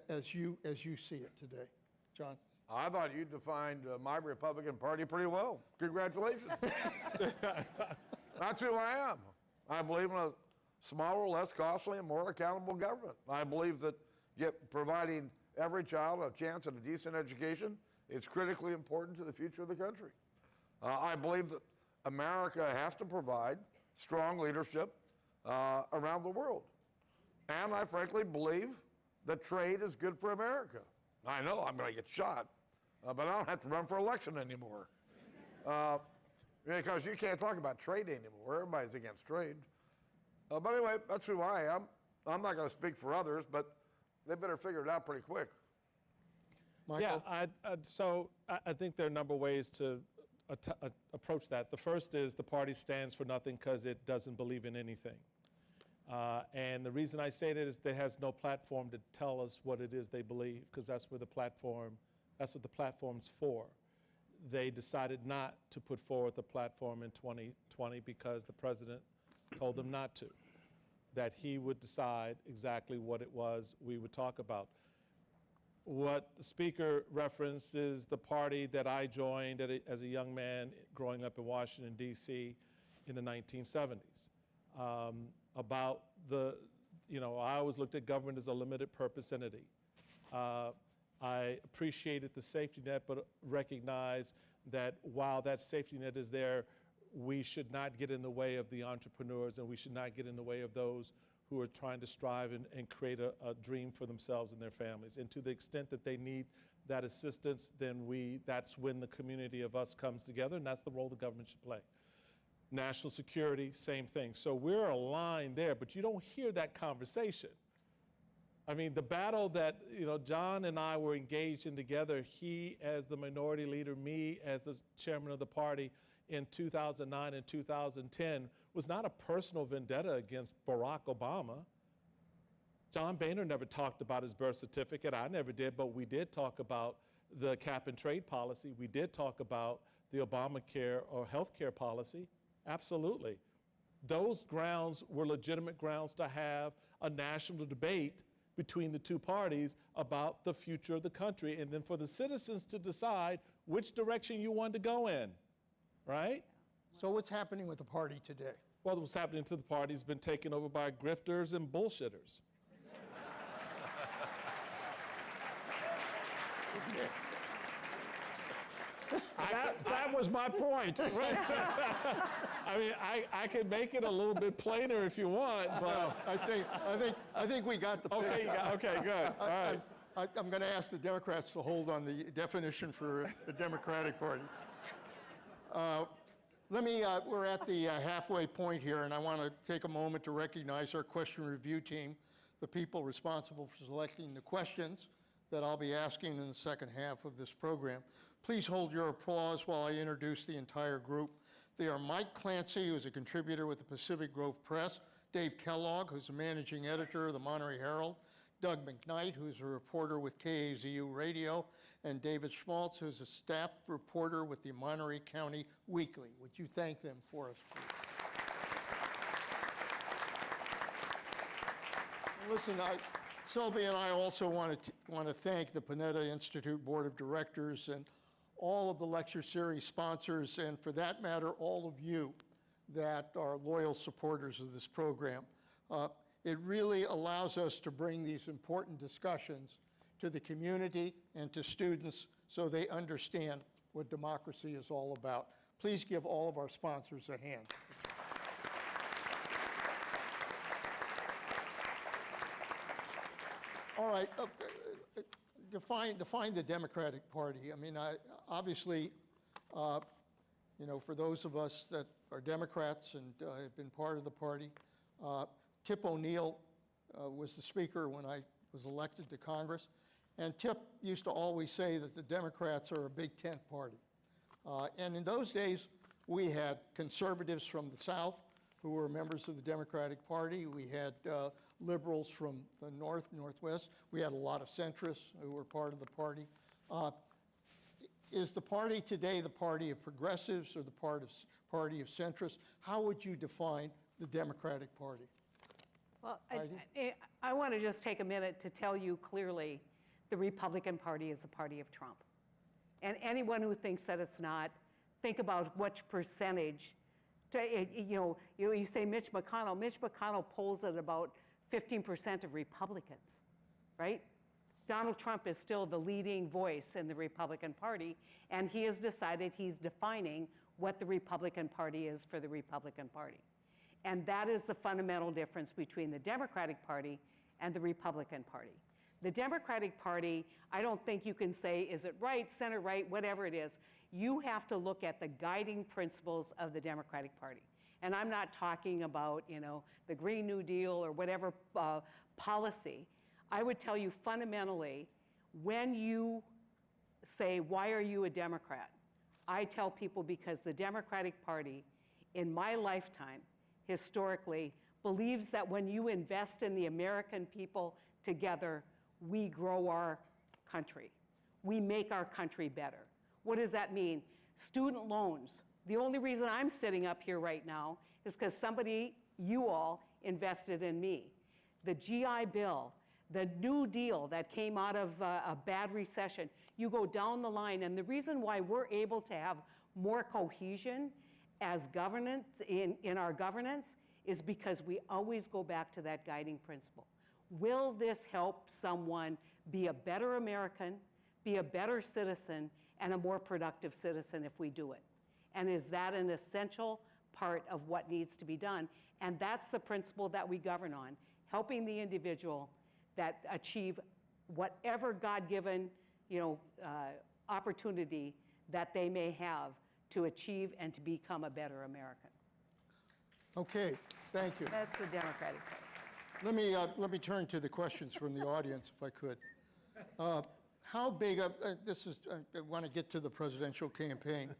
as you see it today. John? I thought you defined my Republican Party pretty well. Congratulations. That's who I am. I believe in a smaller, less costly, and more accountable government. I believe that providing every child a chance at a decent education is critically important to the future of the country. I believe that America has to provide strong leadership around the world. And I frankly believe that trade is good for America. I know I'm going to get shot, but I don't have to run for election anymore. Because you can't talk about trade anymore. Everybody's against trade. But anyway, that's who I am. I'm not going to speak for others, but they better figure it out pretty quick. Michael? Yeah, so I think there are a number of ways to approach that. The first is the party stands for nothing because it doesn't believe in anything. And the reason I say that is it has no platform to tell us what it is they believe, because that's what the platform's for. They decided not to put forward the platform in 2020 because the president told them not to, that he would decide exactly what it was we would talk about. What the speaker referenced is the party that I joined as a young man growing up in Washington, D.C. in the 1970s. About the, you know, I always looked at government as a limited purpose entity. I appreciated the safety net, but recognize that while that safety net is there, we should not get in the way of the entrepreneurs, and we should not get in the way of those who are trying to strive and create a dream for themselves and their families. And to the extent that they need that assistance, then that's when the community of us comes together, and that's the role the government should play. National security, same thing. So we're aligned there, but you don't hear that conversation. I mean, the battle that, you know, John and I were engaged in together, he as the minority leader, me as the chairman of the party in 2009 and 2010, was not a personal vendetta against Barack Obama. John Boehner never talked about his birth certificate. I never did, but we did talk about the cap and trade policy. We did talk about the Obamacare or health care policy. Absolutely. Those grounds were legitimate grounds to have a national debate between the two parties about the future of the country, and then for the citizens to decide which direction you want to go in, right? So what's happening with the party today? Well, what's happening to the party has been taken over by grifters and bullshitters. That was my point. I mean, I can make it a little bit plainer if you want, but I think we got the picture. okay, good. All right. I'm going to ask the Democrats to hold on the definition for the Democratic Party. We're at the halfway point here, and I want to take a moment to recognize our question review team, the people responsible for selecting the questions that I'll be asking in the second half of this program. Please hold your applause while I introduce the entire group. They are Mike Clancy, who is a contributor with the Pacific Grove Press, Dave Kellogg, who's the managing editor of the Monterey Herald, Doug McKnight, who's a reporter with KAZU Radio, and David Schmaltz, who's a staff reporter with the Monterey County Weekly. Would you thank them for us, please? Listen, Sylvia and I also want to thank the Panetta Institute Board of Directors and all of the lecture series sponsors, and for that matter, all of you that are loyal supporters of this program. It really allows us to bring these important discussions to the community and to students so they understand what democracy is all about. Please give all of our sponsors a hand. All right, define the Democratic Party. I mean, obviously, for those of us that are Democrats and have been part of the party, Tip O'Neill was the speaker when I was elected to Congress, and Tip used to always say that the Democrats are a big tent party. And in those days, we had conservatives from the South who were members of the Democratic Party. We had liberals from the North, Northwest. We had a lot of centrists who were part of the party. Is the party today the party of progressives or the party of centrists? How would you define the Democratic Party? Well, I want to just take a minute to tell you clearly the Republican Party is the party of Trump. And anyone who thinks that it's not, think about which percentage. You say Mitch McConnell. Mitch McConnell polls at about 15% of Republicans, right? Donald Trump is still the leading voice in the Republican Party, and he has decided he's defining what the Republican Party is for the Republican Party. And that is the fundamental difference between the Democratic Party and the Republican Party. The Democratic Party, I don't think you can say, is it right, center right, whatever it is. You have to look at the guiding principles of the Democratic Party. And I'm not talking about, the Green New Deal or whatever policy. I would tell you fundamentally, when you say, why are you a Democrat? I tell people because the Democratic Party, in my lifetime, historically, believes that when you invest in the American people together, we grow our country. We make our country better. What does that mean? Student loans. The only reason I'm sitting up here right now is because you all, invested in me. The GI Bill, the New Deal that came out of a bad recession, you go down the line, and the reason why we're able to have more cohesion as governance, in our governance, is because we always go back to that guiding principle. Will this help someone be a better American, be a better citizen, and a more productive citizen if we do it? And is that an essential part of what needs to be done? And that's the principle that we govern on, helping the individual that achieve whatever God-given, opportunity that they may have to achieve and to become a better American. Okay, thank you. That's the Democratic Party. Let me turn to the questions from the audience, if I could. How big of I want to get to the presidential campaign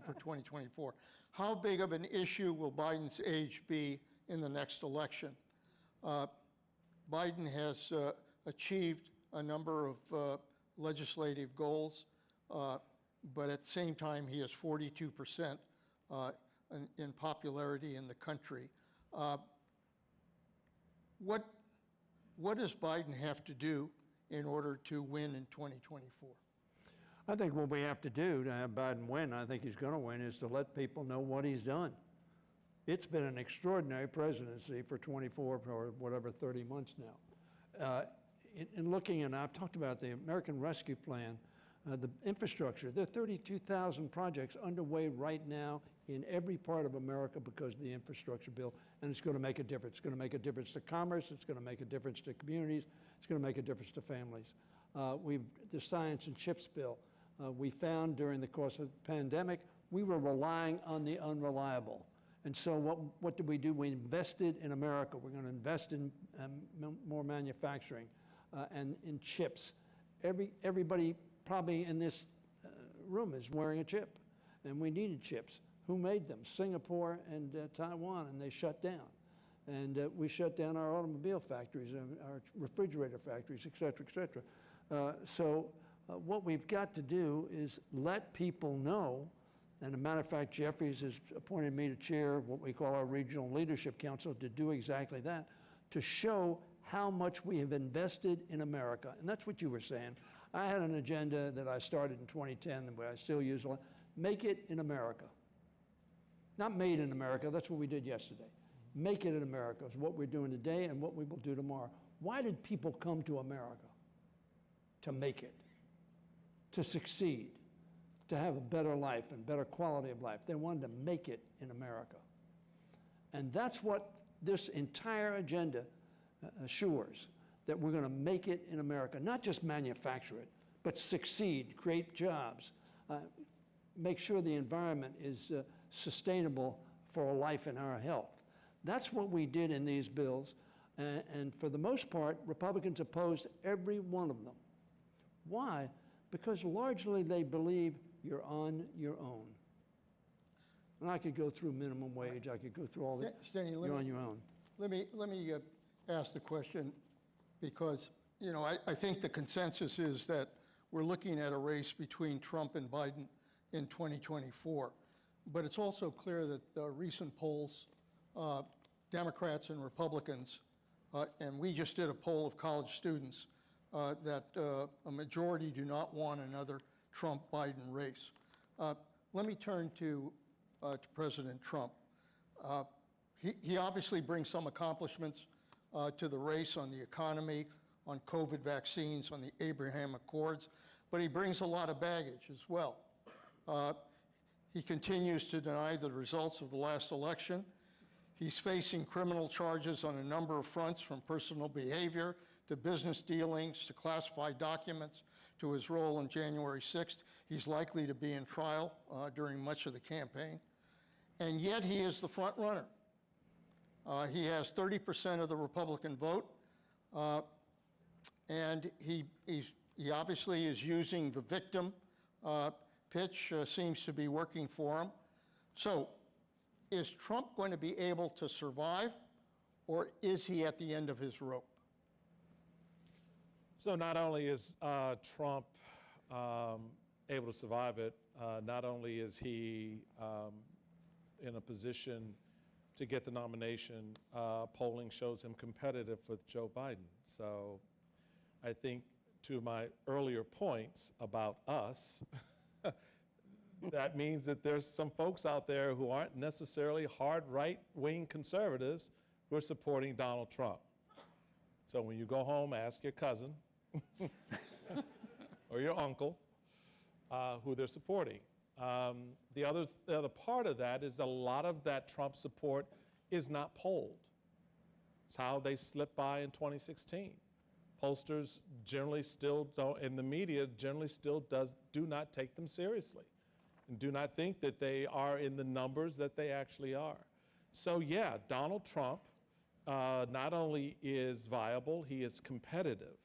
for 2024. How big of an issue will Biden's age be in the next election? Biden has achieved a number of legislative goals, but at the same time, he has 42% in popularity in the country. What does Biden have to do in order to win in 2024? I think what we have to do to have Biden win, I think he's going to win, is to let people know what he's done. It's been an extraordinary presidency for 24 or whatever, 30 months now. In looking, and I've talked about the American Rescue Plan, the infrastructure, there are 32,000 projects underway right now in every part of America because of the infrastructure bill, and it's going to make a difference. It's going to make a difference to commerce, it's going to make a difference to communities, it's going to make a difference to families. The science and chips bill, we found during the course of the pandemic, we were relying on the unreliable. And so what did we do? We invested in America. We're going to invest in more manufacturing and in chips. Everybody probably in this room is wearing a chip, and we needed chips. Who made them? Singapore and Taiwan, and they shut down. And we shut down our automobile factories, our refrigerator factories, et cetera, et cetera. So what we've got to do is let people know, and as a matter of fact, Jeffries has appointed me to chair what we call our Regional Leadership Council to do exactly that, to show how much we have invested in America. And that's what you were saying. I had an agenda that I started in 2010, but I still use a lot. Make it in America. Not made in America, that's what we did yesterday. Make it in America is what we're doing today and what we will do tomorrow. Why did people come to America? To make it, to succeed, to have a better life and better quality of life. They wanted to make it in America. And that's what this entire agenda assures, that we're going to make it in America, not just manufacture it, but succeed, create jobs, make sure the environment is sustainable for life and our health. That's what we did in these bills, and for the most part, Republicans opposed every one of them. Why? Because largely they believe you're on your own. And I could go through minimum wage, I could go through all that. Stanley, you're on your own. Let me ask the question, because I think the consensus is that we're looking at a race between Trump and Biden in 2024. But it's also clear that the recent polls, Democrats and Republicans, and we just did a poll of college students, that a majority do not want another Trump-Biden race. Let me turn to President Trump. He obviously brings some accomplishments to the race on the economy, on COVID vaccines, on the Abraham Accords, but he brings a lot of baggage as well. He continues to deny the results of the last election. He's facing criminal charges on a number of fronts, from personal behavior to business dealings to classified documents to his role on January 6th. He's likely to be in trial during much of the campaign. And yet he is the front runner. He has 30% of the Republican vote, and he obviously is using the victim pitch, seems to be working for him. So is Trump going to be able to survive, or is he at the end of his rope? So not only is Trump able to survive it, not only is he in a position to get the nomination, polling shows him competitive with Joe Biden. So I think, to my earlier points about us, that means that there's some folks out there who aren't necessarily hard right-wing conservatives who are supporting Donald Trump. So when you go home, ask your cousin or your uncle who they're supporting. The other part of that is that a lot of that Trump support is not polled. It's how they slipped by in 2016. Pollsters generally still don't, and the media generally still do not take them seriously and do not think that they are in the numbers that they actually are. So yeah, Donald Trump not only is viable, he is competitive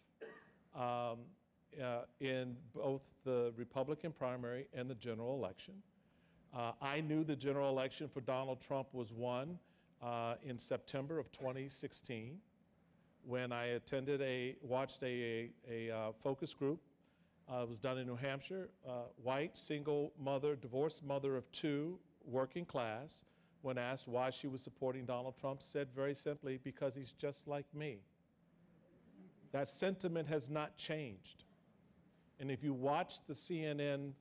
in both the Republican primary and the general election. I knew the general election for Donald Trump was won in September of 2016 when I watched a focus group. It was done in New Hampshire, white, single mother, divorced mother of two, working class, when asked why she was supporting Donald Trump, said very simply, because he's just like me. That sentiment has not changed. And if you watch the CNN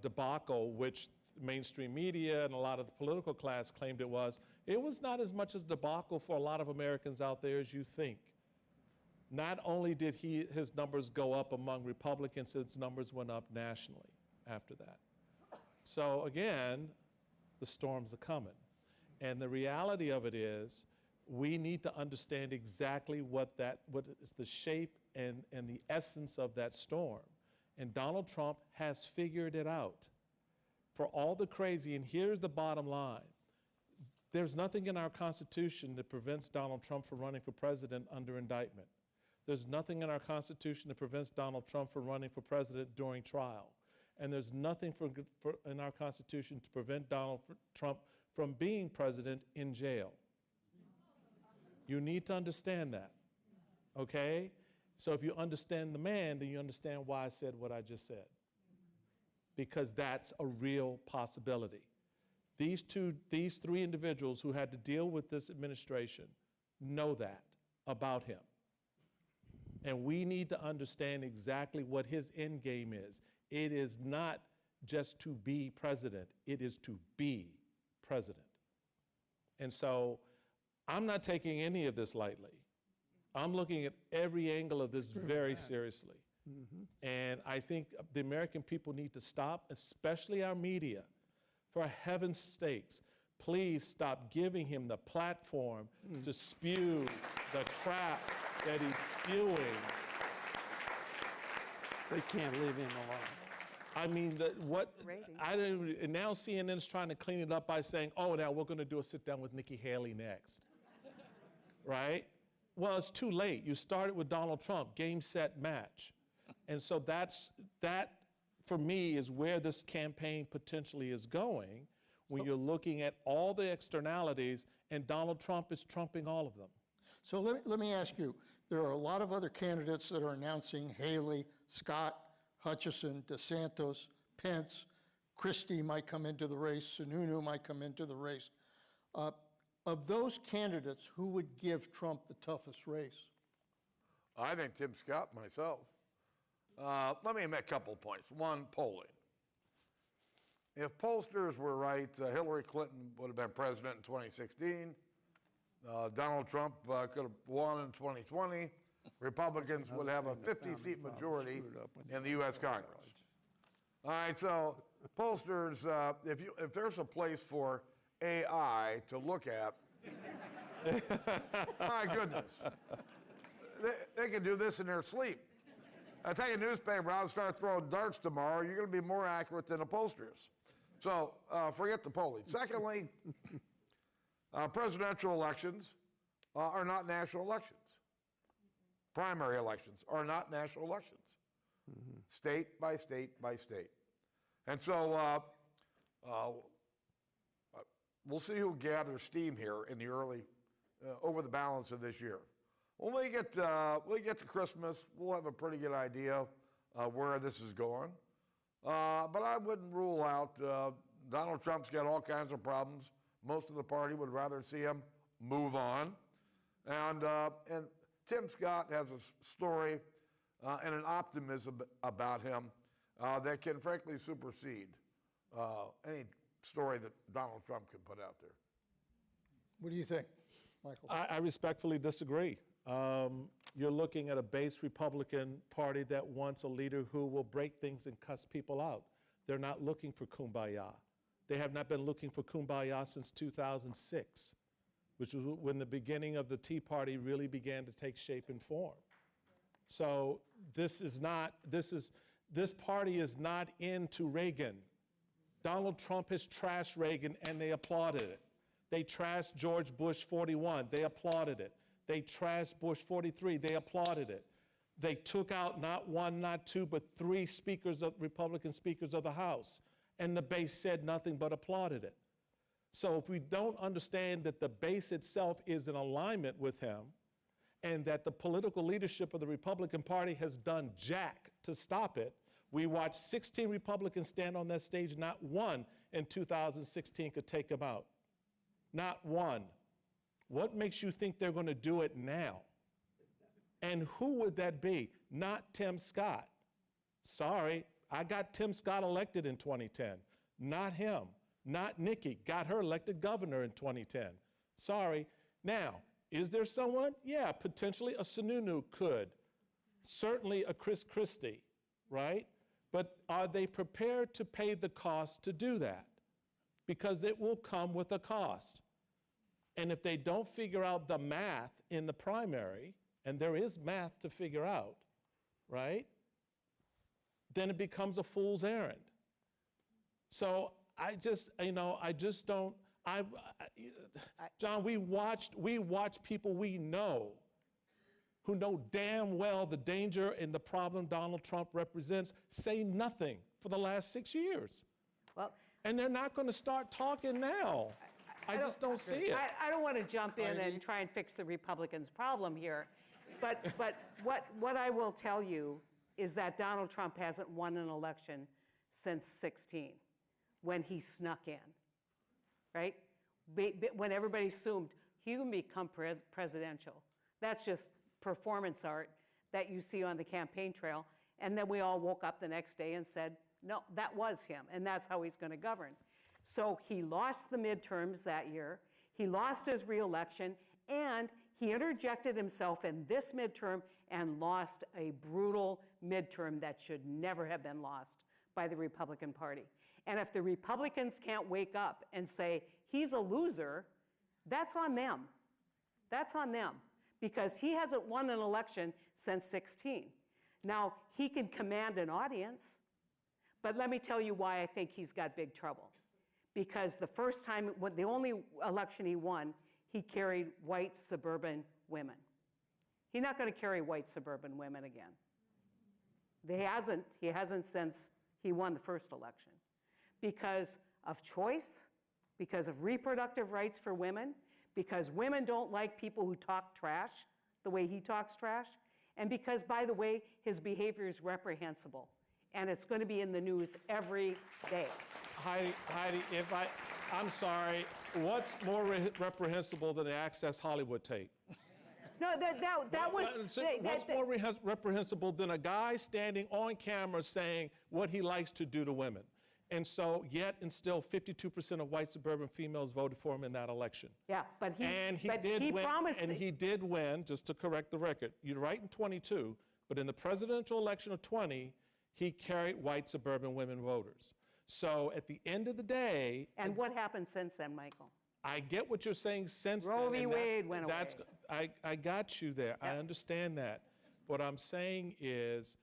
debacle, which mainstream media and a lot of the political class claimed it was not as much a debacle for a lot of Americans out there as you think. Not only did his numbers go up among Republicans, his numbers went up nationally after that. So again, the storms are coming. And the reality of it is, we need to understand exactly what is the shape and the essence of that storm. And Donald Trump has figured it out. For all the crazy, and here's the bottom line, there's nothing in our Constitution that prevents Donald Trump from running for president under indictment. There's nothing in our Constitution that prevents Donald Trump from running for president during trial. And there's nothing in our Constitution to prevent Donald Trump from being president in jail. You need to understand that, okay? So if you understand the man, then you understand why I said what I just said. Because that's a real possibility. These three individuals who had to deal with this administration know that about him. And we need to understand exactly what his end game is. It is not just to be president, it is to be president. And so I'm not taking any of this lightly. I'm looking at every angle of this very seriously. And I think the American people need to stop, especially our media. For heaven's sakes, please stop giving him the platform to spew the crap that he's spewing. They can't leave him alone. I mean, now CNN's trying to clean it up by saying, oh, now we're going to do a sit down with Nikki Haley next. Right? Well, it's too late. You started with Donald Trump, game, set, match. And so that, for me, is where this campaign potentially is going, when you're looking at all the externalities, and Donald Trump is trumping all of them. So let me ask you, there are a lot of other candidates that are announcing: Haley, Scott, Hutchison, DeSantis, Pence, Christie might come into the race, Sununu might come into the race. Of those candidates, who would give Trump the toughest race? I think Tim Scott, myself. Let me make a couple of points. One, polling. If pollsters were right, Hillary Clinton would have been president in 2016. Donald Trump could have won in 2020. Republicans would have a 50-seat majority in the U.S. Congress. All right, so pollsters, if there's a place for AI to look at, my goodness, they can do this in their sleep. I take a newspaper out and start throwing darts tomorrow, you're going to be more accurate than the pollsters. So forget the polling. Secondly, presidential elections are not national elections. Primary elections are not national elections. State by state by state. And so we'll see who gathers steam here in the early, over the balance of this year. When we get to Christmas, we'll have a pretty good idea where this is going. But I wouldn't rule out, Donald Trump's got all kinds of problems. Most of the party would rather see him move on. And Tim Scott has a story and an optimism about him that can frankly supersede any story that Donald Trump can put out there. What do you think, Michael? I respectfully disagree. You're looking at a base Republican Party that wants a leader who will break things and cuss people out. They're not looking for kumbaya. They have not been looking for kumbaya since 2006, which was when the beginning of the Tea Party really began to take shape and form. So this party is not into Reagan. Donald Trump has trashed Reagan and they applauded it. They trashed George Bush 41, they applauded it. They trashed Bush 43, they applauded it. They took out not one, not two, but three Republican speakers of the House, and the base said nothing but applauded it. So if we don't understand that the base itself is in alignment with him, and that the political leadership of the Republican Party has done jack to stop it, we watched 16 Republicans stand on that stage, not one in 2016 could take him out. Not one. What makes you think they're going to do it now? And who would that be? Not Tim Scott. Sorry, I got Tim Scott elected in 2010. Not him. Not Nikki. Got her elected governor in 2010. Sorry. Now, is there someone? Yeah, potentially a Sununu could. Certainly a Chris Christie, right? But are they prepared to pay the cost to do that? Because it will come with a cost. And if they don't figure out the math in the primary, and there is math to figure out, right? Then it becomes a fool's errand. So I just don't, John, we watch people we know who know damn well the danger and the problem Donald Trump represents say nothing for the last 6 years. Well, and they're not going to start talking now. I just don't see it. I don't want to jump in and try and fix the Republicans' problem here. But what I will tell you is that Donald Trump hasn't won an election since 2016, when he snuck in, right? When everybody assumed he would become presidential. That's just performance art that you see on the campaign trail. And then we all woke up the next day and said, no, that was him, and that's how he's going to govern. So he lost the midterms that year. He lost his reelection, and he interjected himself in this midterm and lost a brutal midterm that should never have been lost by the Republican Party. And if the Republicans can't wake up and say, he's a loser, that's on them. That's on them, because he hasn't won an election since 2016. Now, he can command an audience, but let me tell you why I think he's got big trouble. Because the first time, the only election he won, he carried white suburban women. He's not going to carry white suburban women again. He hasn't since he won the first election. Because of choice, because of reproductive rights for women, because women don't like people who talk trash the way he talks trash, and because, by the way, his behavior is reprehensible. And it's going to be in the news every day. Heidi, I'm sorry, what's more reprehensible than the Access Hollywood tape? No, that was... What's more reprehensible than a guy standing on camera saying what he likes to do to women? And so, yet and still, 52% of white suburban females voted for him in that election. Yeah, but he did win, just to correct the record. You're right in 22, but in the presidential election of 20, he carried white suburban women voters. So at the end of the day... And what happened since then, Michael? I get what you're saying since then. Roe v. Wade went away. I got you there. Yep. I understand that. What I'm saying is,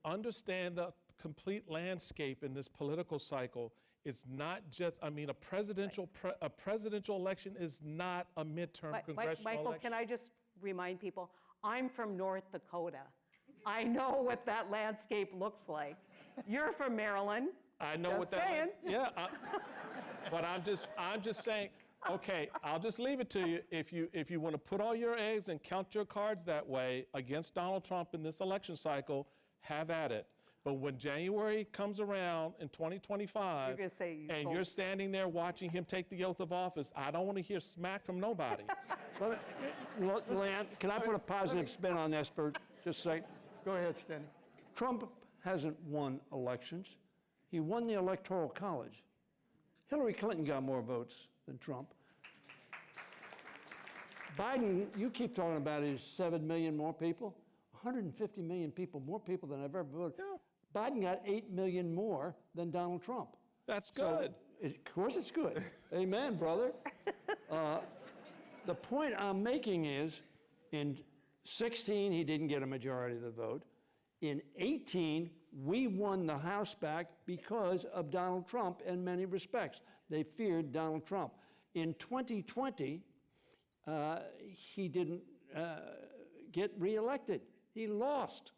understand the complete landscape in this political cycle. It's not just, a presidential election is not a midterm congressional Michael, election. can I just remind people, I'm from North Dakota. I know what that landscape looks like. You're from Maryland. I know what that is. Yeah, but I'm just saying, okay, I'll just leave it to you. If you want to put all your eggs and count your cards that way against Donald Trump in this election cycle, have at it. But when January comes around in 2025, you're standing there watching him take the oath of office, I don't want to hear smack from nobody. Leanne, can I put a positive spin on this for just a second? Go ahead, Stanley. Trump hasn't won elections. He won the Electoral College. Hillary Clinton got more votes than Trump. Biden, you keep talking about his 7 million more people. 150 million people, more people than I've ever voted. Yeah. Biden got 8 million more than Donald Trump. That's good. So, of course it's good. Amen, brother. The point I'm making is, in 16, he didn't get a majority of the vote. In 18, we won the House back because of Donald Trump in many respects. They feared Donald Trump. In 2020, he didn't get reelected. He lost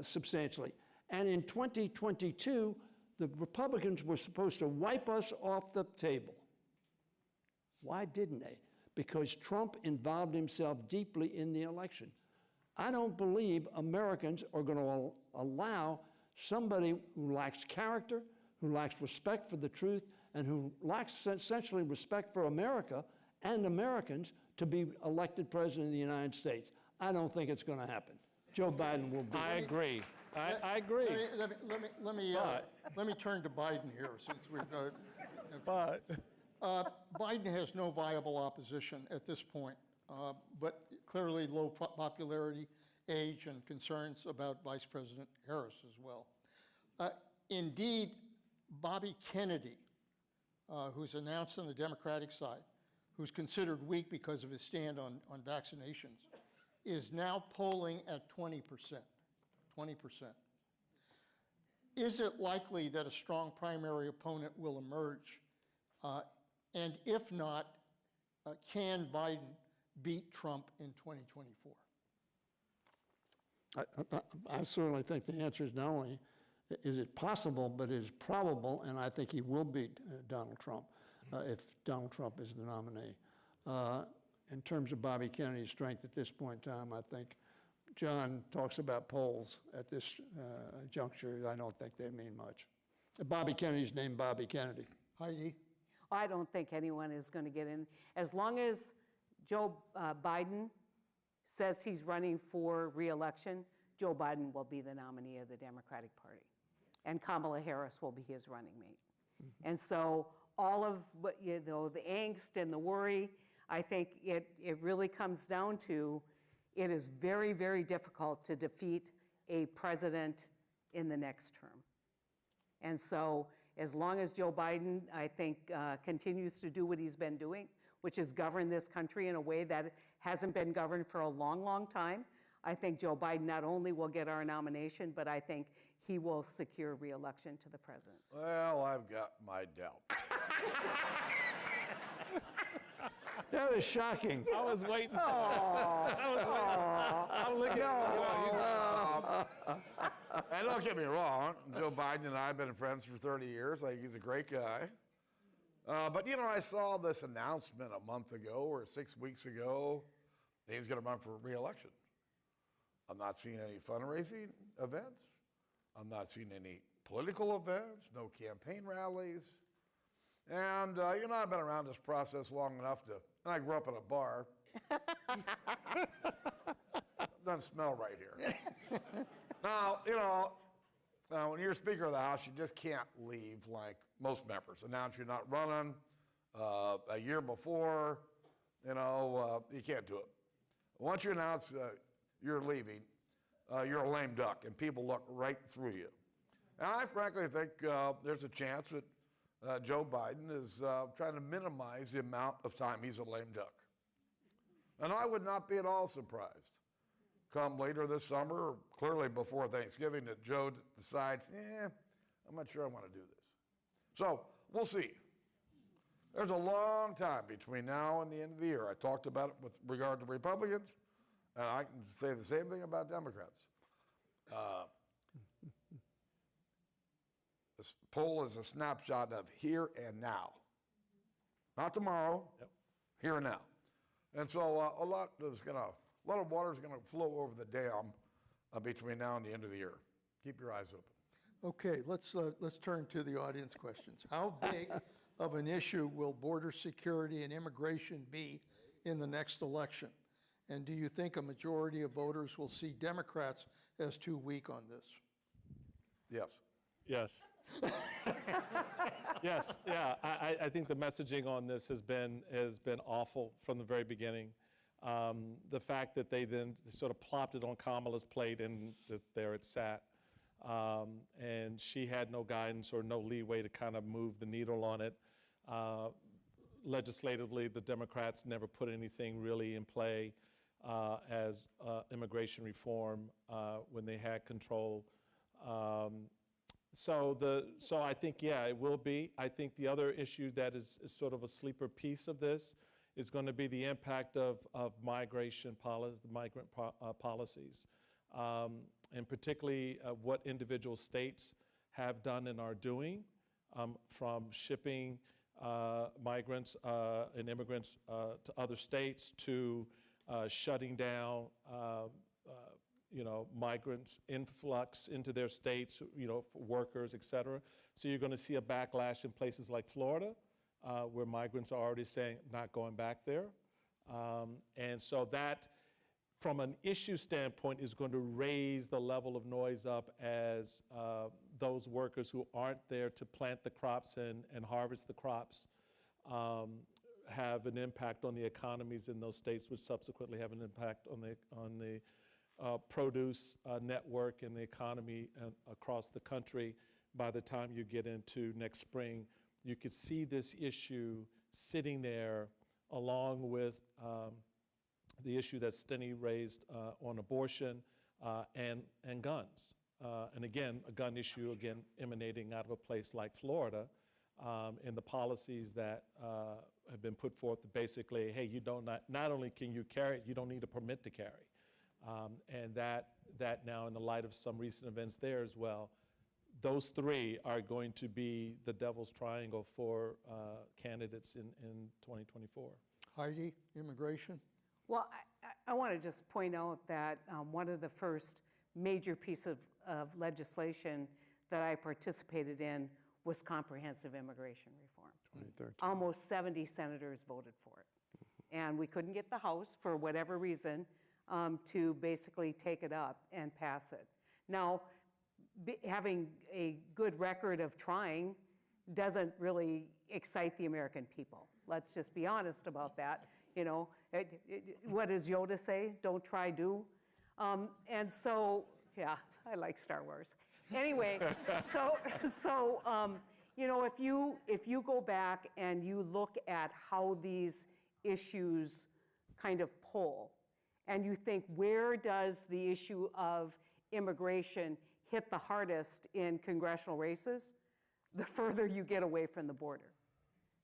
substantially. And in 2022, the Republicans were supposed to wipe us off the table. Why didn't they? Because Trump involved himself deeply in the election. I don't believe Americans are going to allow somebody who lacks character, who lacks respect for the truth, and who lacks essentially respect for America and Americans to be elected president of the United States. I don't think it's going to happen. Joe Biden will be. I agree. I agree. Let me turn to Biden here, since we've. But Biden has no viable opposition at this point, but clearly low popularity, age, and concerns about Vice President Harris as well. Indeed, Bobby Kennedy, who's announced on the Democratic side, who's considered weak because of his stand on vaccinations, is now polling at 20%. 20%. Is it likely that a strong primary opponent will emerge? And if not, can Biden beat Trump in 2024? I certainly think the answer is not only is it possible, but it is probable, and I think he will beat Donald Trump if Donald Trump is the nominee. In terms of Bobby Kennedy's strength at this point in time, I think John talks about polls at this juncture. I don't think they mean much. Bobby Kennedy's named Bobby Kennedy. Heidi? I don't think anyone is going to get in. As long as Joe Biden says he's running for re-election, Joe Biden will be the nominee of the Democratic Party, and Kamala Harris will be his running mate. And so all of what, the angst and the worry, I think it really comes down to, it is very, very difficult to defeat a president in the next term. And so as long as Joe Biden, I think, continues to do what he's been doing, which is govern this country in a way that hasn't been governed for a long, long time, I think Joe Biden not only will get our nomination, but I think he will secure re-election to the presidency. Well, I've got my doubts. That was shocking. I was waiting. I'm looking. And don't get me wrong, Joe Biden and I have been friends for 30 years. I think he's a great guy. But, I saw this announcement a month ago or 6 weeks ago that he's going to run for re-election. I'm not seeing any fundraising events. I'm not seeing any political events, no campaign rallies. And, I've been around this process long enough and I grew up in a bar. Doesn't smell right here. Now, when you're Speaker of the House, you just can't leave like most members. Announce you're not running a year before, you can't do it. Once you announce you're leaving, you're a lame duck, and people look right through you. And I frankly think there's a chance that Joe Biden is trying to minimize the amount of time he's a lame duck. And I would not be at all surprised come later this summer, or clearly before Thanksgiving, that Joe decides, I'm not sure I want to do this. So we'll see. There's a long time between now and the end of the year. I talked about it with regard to Republicans, and I can say the same thing about Democrats. This poll is a snapshot of here and now. Not tomorrow, here and now. And so a lot of water is going to flow over the dam between now and the end of the year. Keep your eyes open. Okay, let's turn to the audience questions. How big of an issue will border security and immigration be in the next election? And do you think a majority of voters will see Democrats as too weak on this? Yes. Yes. Yes, yeah. I think the messaging on this has been awful from the very beginning. The fact that they then sort of plopped it on Kamala's plate and there it sat. And she had no guidance or no leeway to kind of move the needle on it. Legislatively, the Democrats never put anything really in play as immigration reform when they had control. So I think, it will be. I think the other issue that is sort of a sleeper piece of this is going to be the impact of migration policy, the migrant policies, and particularly what individual states have done and are doing, from shipping migrants and immigrants to other states to shutting down migrants' influx into their states, for workers, et cetera. So you're going to see a backlash in places like Florida, where migrants are already saying not going back there. And so that, from an issue standpoint, is going to raise the level of noise up as those workers who aren't there to plant the crops and harvest the crops have an impact on the economies in those states, which subsequently have an impact on the produce network and the economy across the country. By the time you get into next spring, you could see this issue sitting there along with the issue that Steny raised on abortion and guns. And again, a gun issue, again, emanating out of a place like Florida, and the policies that have been put forth basically, hey, you don't not only can you carry it, you don't need a permit to carry. And that now, in the light of some recent events there as well, those three are going to be the devil's triangle for candidates in 2024. Heidi, immigration? Well, I want to just point out that one of the first major pieces of legislation that I participated in was comprehensive immigration reform. 2013. Almost 70 senators voted for it. And we couldn't get the House, for whatever reason, to basically take it up and pass it. Now, having a good record of trying doesn't really excite the American people. Let's just be honest about that. You know, what does Yoda say? Don't try, do. And so, yeah, I like Star Wars. Anyway, you know, if you go back and you look at how these issues kind of pull, and you think, where does the issue of immigration hit the hardest in congressional races, the further you get away from the border.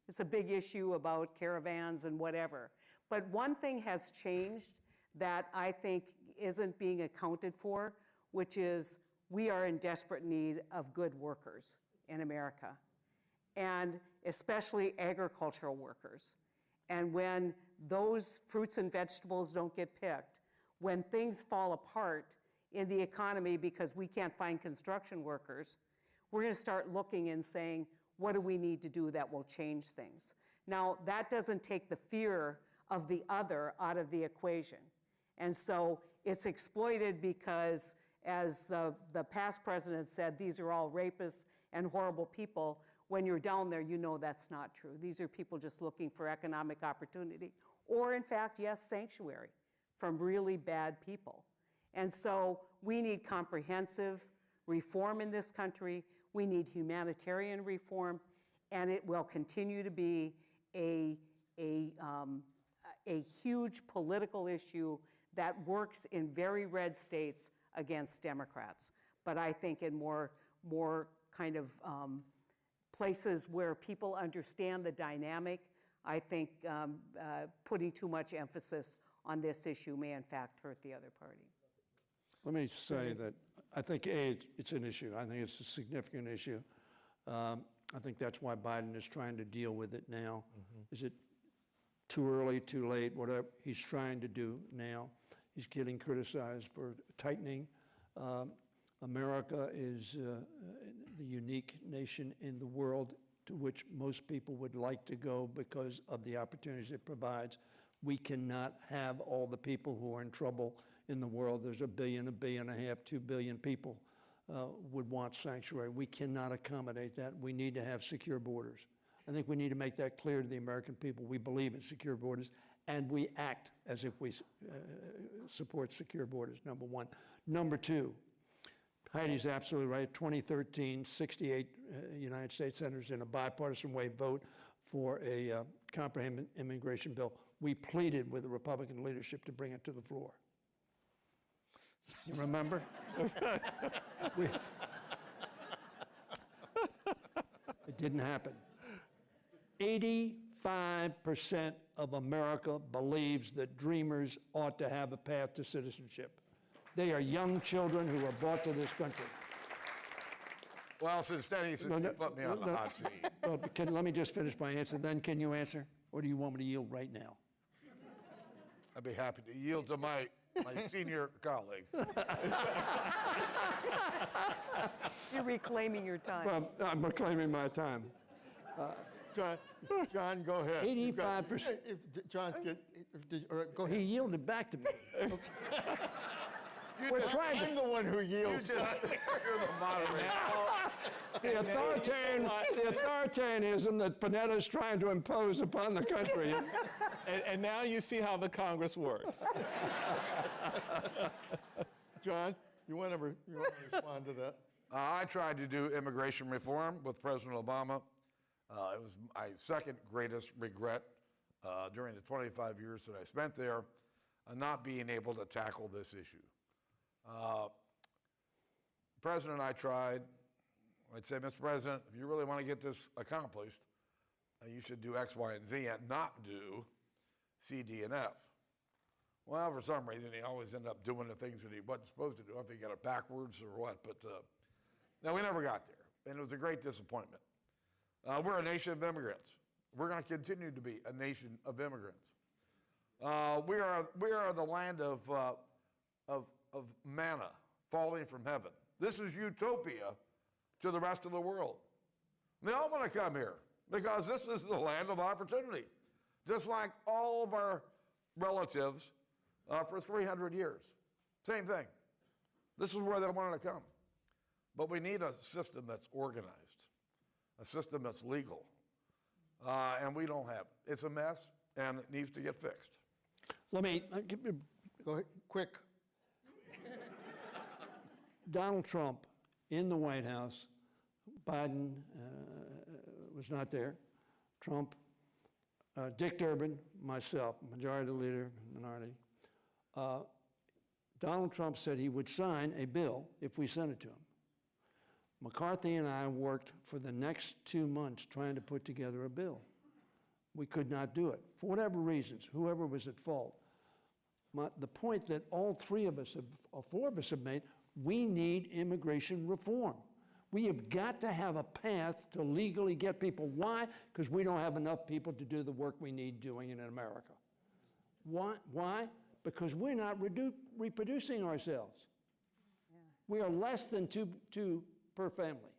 It's a big issue about caravans and whatever. But one thing has changed that I think isn't being accounted for, which is we are in desperate need of good workers in America, and especially agricultural workers. And when those fruits and vegetables don't get picked, when things fall apart in the economy because we can't find construction workers, we're going to start looking and saying, what do we need to do that will change things? Now, that doesn't take the fear of the other out of the equation. And so it's exploited because, as the past president said, these are all rapists and horrible people. When you're down there, you know that's not true. These are people just looking for economic opportunity, or in fact, yes, sanctuary from really bad people. And so we need comprehensive reform in this country. We need humanitarian reform, and it will continue to be a huge political issue that works in very red states against Democrats. But I think in more kind of places where people understand the dynamic, I think putting too much emphasis on this issue may in fact hurt the other party. Let me say that I think, A, it's an issue. I think it's a significant issue. I think that's why Biden is trying to deal with it now. Is it too early, too late, whatever he's trying to do now? He's getting criticized for tightening. America is the unique nation in the world to which most people would like to go because of the opportunities it provides. We cannot have all the people who are in trouble in the world. There's 1 billion, 1.5 billion, 2 billion people would want sanctuary. We cannot accommodate that. We need to have secure borders. I think we need to make that clear to the American people. We believe in secure borders, and we act as if we support secure borders, number one. Number two, Heidi's absolutely right. 2013, 68 United States senators in a bipartisan way vote for a comprehensive immigration bill. We pleaded with the Republican leadership to bring it to the floor. You remember? It didn't happen. 85% of America believes that dreamers ought to have a path to citizenship. They are young children who are brought to this country. Well, since Steny put me on the hot seat. Well, let me just finish my answer, then can you answer? Or do you want me to yield right now? I'd be happy to yield to my senior colleague. You're reclaiming your time. Well, I'm reclaiming my time. John, go ahead. 85%. If John's go He ahead. yielded back to me. We're trying to. I'm the one who yields. You're the moderator. The authoritarianism that Panetta is trying to impose upon the country. And now you see how the Congress works. John, you want to respond to that? I tried to do immigration reform with President Obama. It was my second greatest regret during the 25 years that I spent there, not being able to tackle this issue. President and I tried. I'd say, Mr. President, if you really want to get this accomplished, you should do X, Y, and Z and not do C, D, and F. Well, for some reason, he always ended up doing the things that he wasn't supposed to do. I don't know if he got it backwards or what, but no, we never got there, and it was a great disappointment. We're a nation of immigrants. We're going to continue to be a nation of immigrants. We are the land of manna falling from heaven. This is utopia to the rest of the world. They all want to come here because this is the land of opportunity, just like all of our relatives for 300 years. Same thing. This is where they wanted to come. But we need a system that's organized, a system that's legal, and we don't have it. It's a mess, and it needs to get fixed. Let me Go ahead, quick. Donald Trump in the White House. Biden was not there. Trump, Dick Durbin, myself, majority leader, minority. Donald Trump said he would sign a bill if we sent it to him. McCarthy and I worked for the next 2 months trying to put together a bill. We could not do it for whatever reasons, whoever was at fault. The point that all three of us, or four of us have made, we need immigration reform. We have got to have a path to legally get people. Why? Because we don't have enough people to do the work we need doing in America. Why? Because we're not reproducing ourselves. Yeah. We are less than two per family.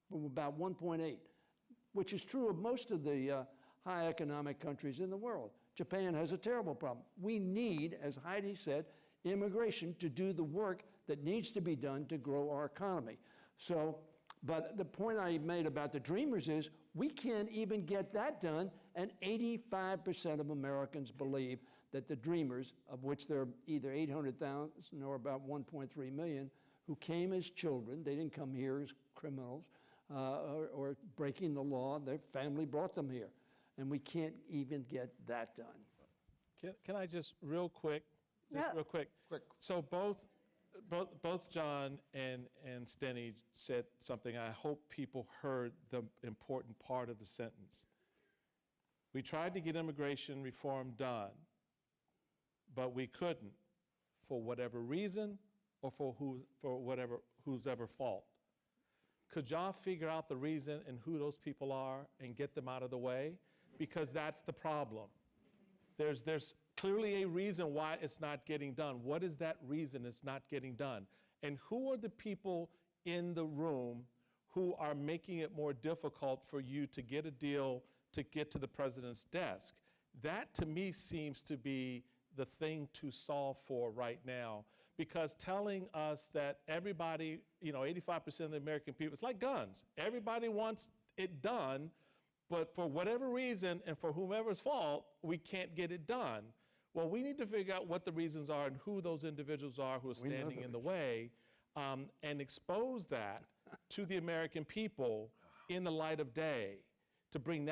We're about 1.8, which is true of most of the high economic countries in the world. Japan has a terrible problem. We need, as Heidi said, immigration to do the work that needs to be done to grow our economy. So, but the point I made about the Dreamers is we can't even get that done, and 85% of Americans believe that the Dreamers, of which there are either 800,000 or about 1.3 million, who came as children, they didn't come here as criminals or breaking the law, their family brought them here. And we can't even get that done. Can I just real quick, real quick. So both John and Steny said something. I hope people heard the important part of the sentence. We tried to get immigration reform done, but we couldn't for whatever reason or for whose ever fault. Could y'all figure out the reason and who those people are and get them out of the way? Because that's the problem. There's clearly a reason why it's not getting done. What is that reason it's not getting done? And who are the people in the room who are making it more difficult for you to get a deal to get to the president's desk? That to me seems to be the thing to solve for right now, because telling us that everybody, 85% of the American people, it's like guns. Everybody wants it done, but for whatever reason and for whomever's fault, we can't get it done. Well, we need to figure out what the reasons are and who those individuals are who are standing in the way, and expose that to the American people in the light of day, to bring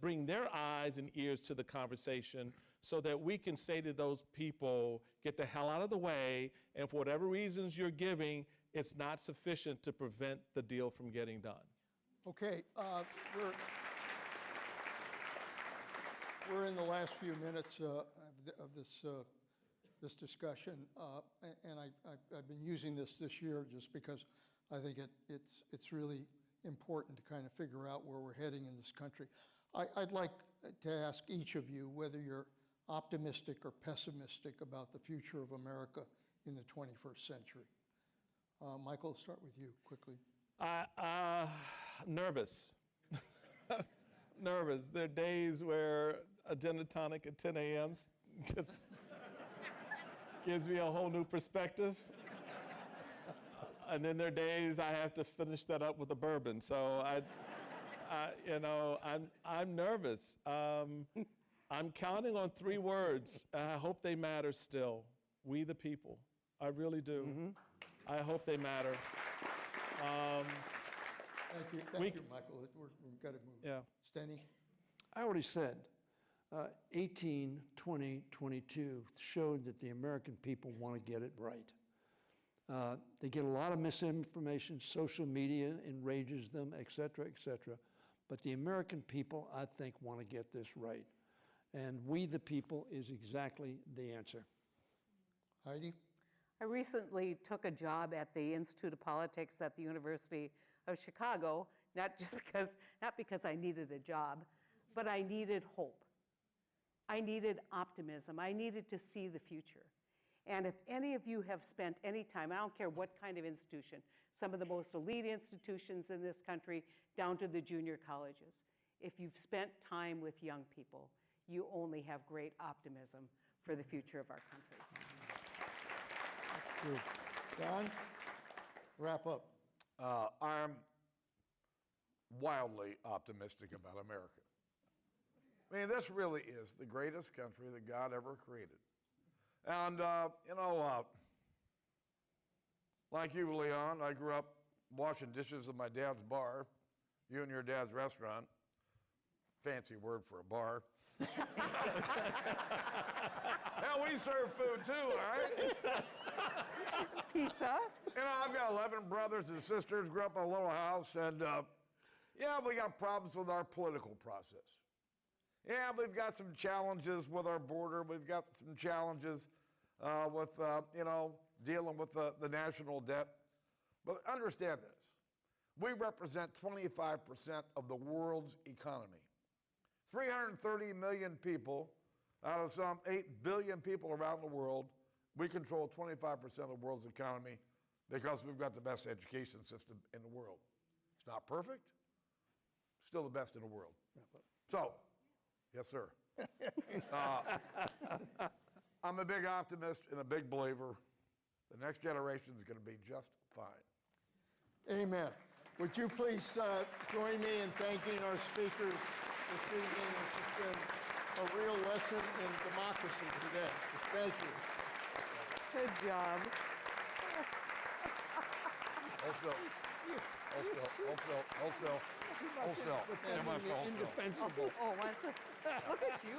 bring their eyes and ears to the conversation so that we can say to those people, get the hell out of the way, and for whatever reasons you're giving, it's not sufficient to prevent the deal from getting done. Okay, we're in the last few minutes of this discussion, and I've been using this year just because I think it's really important to kind of figure out where we're heading in this country. I'd like to ask each of you, whether you're optimistic or pessimistic about the future of America in the 21st century? Michael, I'll start with you quickly. Nervous. Nervous. There are days where a gin and tonic at 10 a.m. just gives me a whole new perspective. And then there are days I have to finish that up with a bourbon. So I'm nervous. I'm counting on 3 words. And I hope they matter still. We the people. I really do. I hope they matter. Thank you, Michael. We've got to move. Yeah. Steny? I already said 18, 20, 22 showed that the American people want to get it right. They get a lot of misinformation, social media enrages them, et cetera, et cetera. But the American people, I think, want to get this right. And we the people is exactly the answer. Heidi? I recently took a job at the Institute of Politics at the University of Chicago, not because I needed a job, but I needed hope. I needed optimism. I needed to see the future. And if any of you have spent any time, I don't care what kind of institution, some of the most elite institutions in this country, down to the junior colleges, if you've spent time with young people, you only have great optimism for the future of our country. John, wrap up. I'm wildly optimistic about America. I mean, this really is the greatest country that God ever created. And, like you, Leon, I grew up washing dishes in my dad's bar, you and your dad's restaurant. Fancy word for a bar. Hell, we serve food too, all right? Pizza? I've got 11 brothers and sisters, grew up in a little house, and we got problems with our political process. Yeah, we've got some challenges with our border. We've got some challenges with, dealing with the national debt. But understand this. We represent 25% of the world's economy. 330 million people out of some 8 billion people around the world. We control 25% of the world's economy because we've got the best education system in the world. It's not perfect, still the best in the world. So, yes, sir. I'm a big optimist and a big believer. The next generation is going to be just fine. Amen. Would you please join me in thanking our speakers this evening? This has been a real lesson in democracy today. Thank you. Good job. Hold still. Indefensible. Oh, look at you.